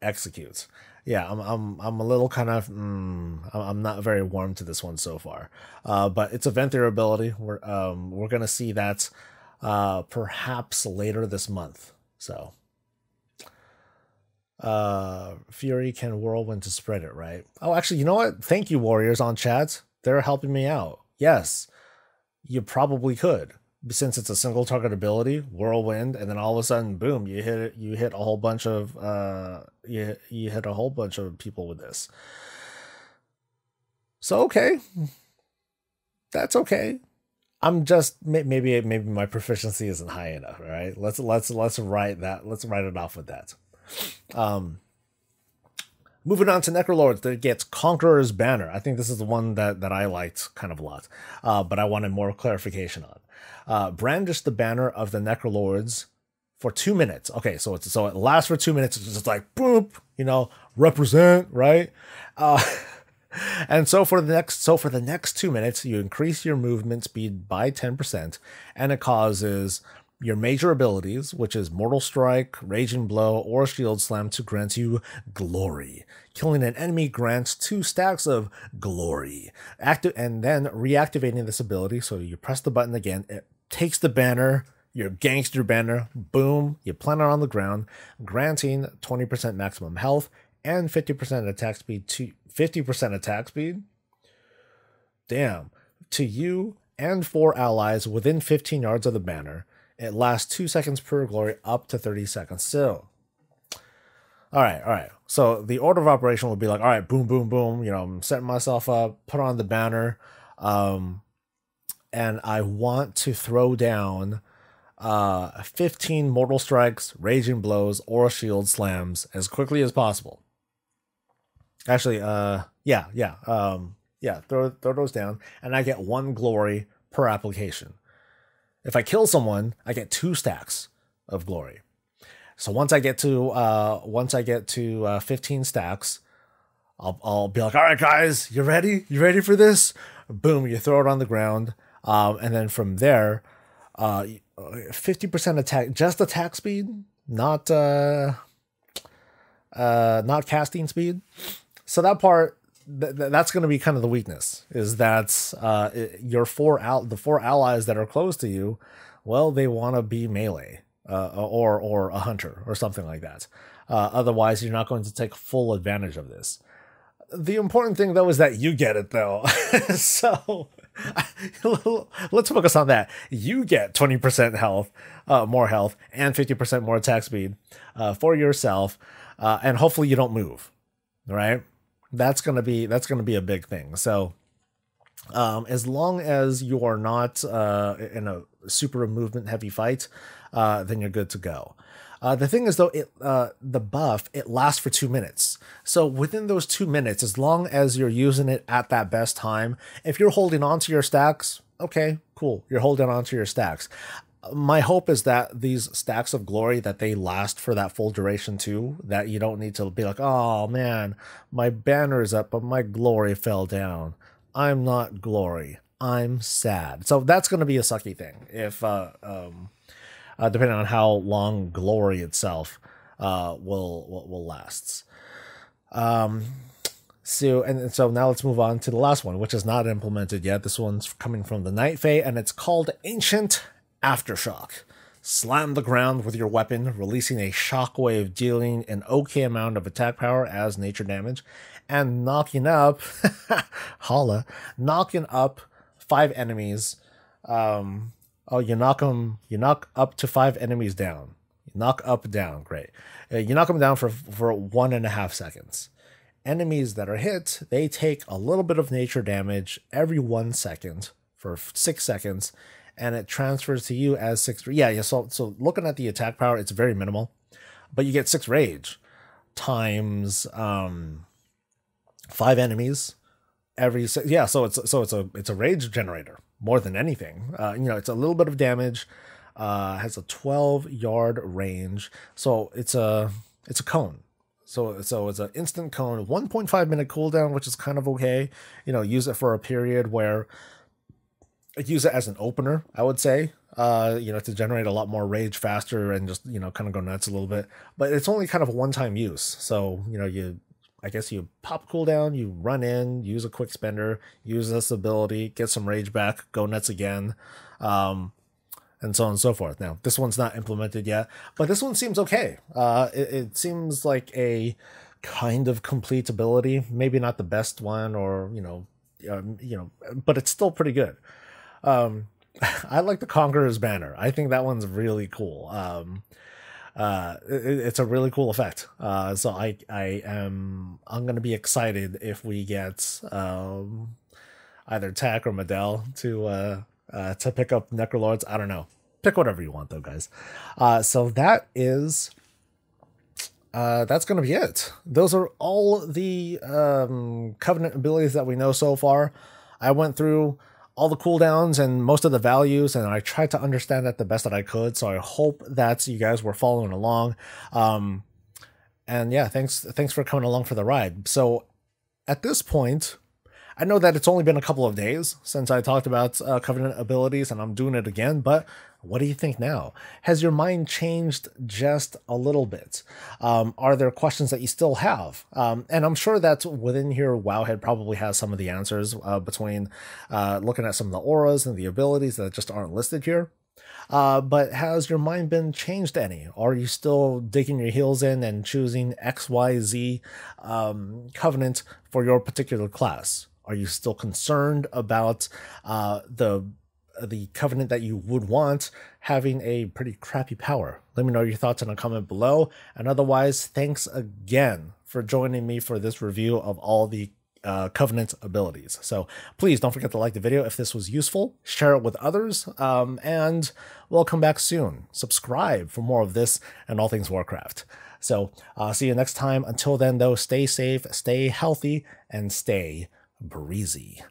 Execute. Yeah, I'm a little kind of. I'm not very warm to this one so far. But it's a Venthyr ability. We're gonna see that perhaps later this month. So. Fury can whirlwind to spread it, right? Oh, actually, you know what? Thank you, warriors on chat. They're helping me out. Yes, you probably could, since it's a single target ability, whirlwind, and then all of a sudden, boom, you hit a whole bunch of you hit a whole bunch of people with this. So okay, that's okay. I'm just maybe my proficiency isn't high enough. All right, let's write that. Let's write it off with that. Moving on to Necrolords, that gets Conqueror's Banner. I think this is the one that I liked kind of a lot, but I wanted more clarification on. Brandish the banner of the Necrolords for 2 minutes. Okay, so it lasts for 2 minutes. It's just like boop, you know, represent, right? And so for the next 2 minutes, you increase your movement speed by 10%, and it causes your major abilities, which is Mortal Strike, Raging Blow, or Shield Slam, to grant you glory. Killing an enemy grants 2 stacks of glory. And then reactivating this ability, so you press the button again, it takes the banner, your gangster banner, boom, you plant it on the ground, granting 20% maximum health and 50% attack speed to 50% attack speed. Damn. To you and 4 allies within 15 yards of the banner. It lasts 2 seconds per glory, up to 30 seconds still. All right. So the order of operation would be like, all right, boom, boom, boom. You know, I'm setting myself up, put on the banner, and I want to throw down 15 Mortal Strikes, Raging Blows, or Shield Slams as quickly as possible. Actually, throw those down, and I get 1 glory per application. If I kill someone, I get 2 stacks of glory. So once I get to 15 stacks, I'll be like, all right, guys, you ready? You ready for this? Boom, you throw it on the ground. And then from there, 50% attack, just attack speed, not casting speed. So that part, that's going to be kind of the weakness, is that the 4 allies that are close to you, well, they want to be melee or a hunter or something like that. Otherwise, you're not going to take full advantage of this. The important thing, though, is that you get it, though. So let's focus on that. You get 20% health, more health, and 50% more attack speed for yourself, and hopefully you don't move. Right? That's gonna be a big thing. So as long as you are not in a super movement heavy fight, then you're good to go. The thing is, though, the buff, it lasts for 2 minutes. So within those 2 minutes, as long as you're using it at that best time, if you're holding on to your stacks, okay, cool. You're holding on to your stacks. My hope is that these stacks of glory, that they last for that full duration too, that you don't need to be like, oh man, my banner's up, but my glory fell down. I'm not glory. I'm sad. So that's going to be a sucky thing if, depending on how long glory itself will last. So now let's move on to the last one, which is not implemented yet. This one's coming from the Night Fae, and it's called Ancient Aftershock. Slam the ground with your weapon, releasing a shockwave dealing an okay amount of attack power as nature damage, and knocking up, knocking up 5 enemies. Oh, you knock up to 5 enemies down. You knock up, down, great. You knock them down for 1.5 seconds. Enemies that are hit, they take a little bit of nature damage every 1 second for 6 seconds, and it transfers to you as 6. Yeah. So looking at the attack power, it's very minimal, but you get 6 rage times 5 enemies every. Yeah. So it's a rage generator more than anything. It's a little bit of damage. Has a 12-yard range. So it's a cone. So it's an instant cone, 1.5 minute cooldown, which is kind of okay. Use it for a period where. Use it as an opener, I would say, to generate a lot more rage faster and just, kind of go nuts a little bit. But it's only kind of a one-time use. So, I guess you pop cooldown, you run in, use a quick spender, use this ability, get some rage back, go nuts again, and so on and so forth. Now, this one's not implemented yet, but this one seems okay. It seems like a kind of complete ability, maybe not the best one, or but it's still pretty good. I like the Conqueror's Banner. I think that one's really cool. It's a really cool effect. So I'm gonna be excited if we get either Tak or Medell to pick up Necrolords. I don't know. Pick whatever you want, though, guys. So that is. That's going to be it. Those are all the Covenant abilities that we know so far. I went through all the cooldowns and most of the values, and I tried to understand that the best that I could. So I hope that you guys were following along. And yeah, thanks for coming along for the ride. So at this point, I know that it's only been a couple of days since I talked about Covenant abilities, and I'm doing it again, but what do you think now? Has your mind changed just a little bit? Are there questions that you still have? And I'm sure that within here, Wowhead probably has some of the answers between looking at some of the auras and the abilities that just aren't listed here. But has your mind been changed any? Are you still digging your heels in and choosing XYZ Covenant for your particular class? Are you still concerned about the Covenant that you would want having a pretty crappy power? Let me know your thoughts in a comment below. And otherwise, thanks again for joining me for this review of all the Covenant abilities. So please don't forget to like the video if this was useful, share it with others, and we'll come back soon. Subscribe for more of this and all things Warcraft. So see you next time. Until then, though, stay safe, stay healthy, and stay breezy.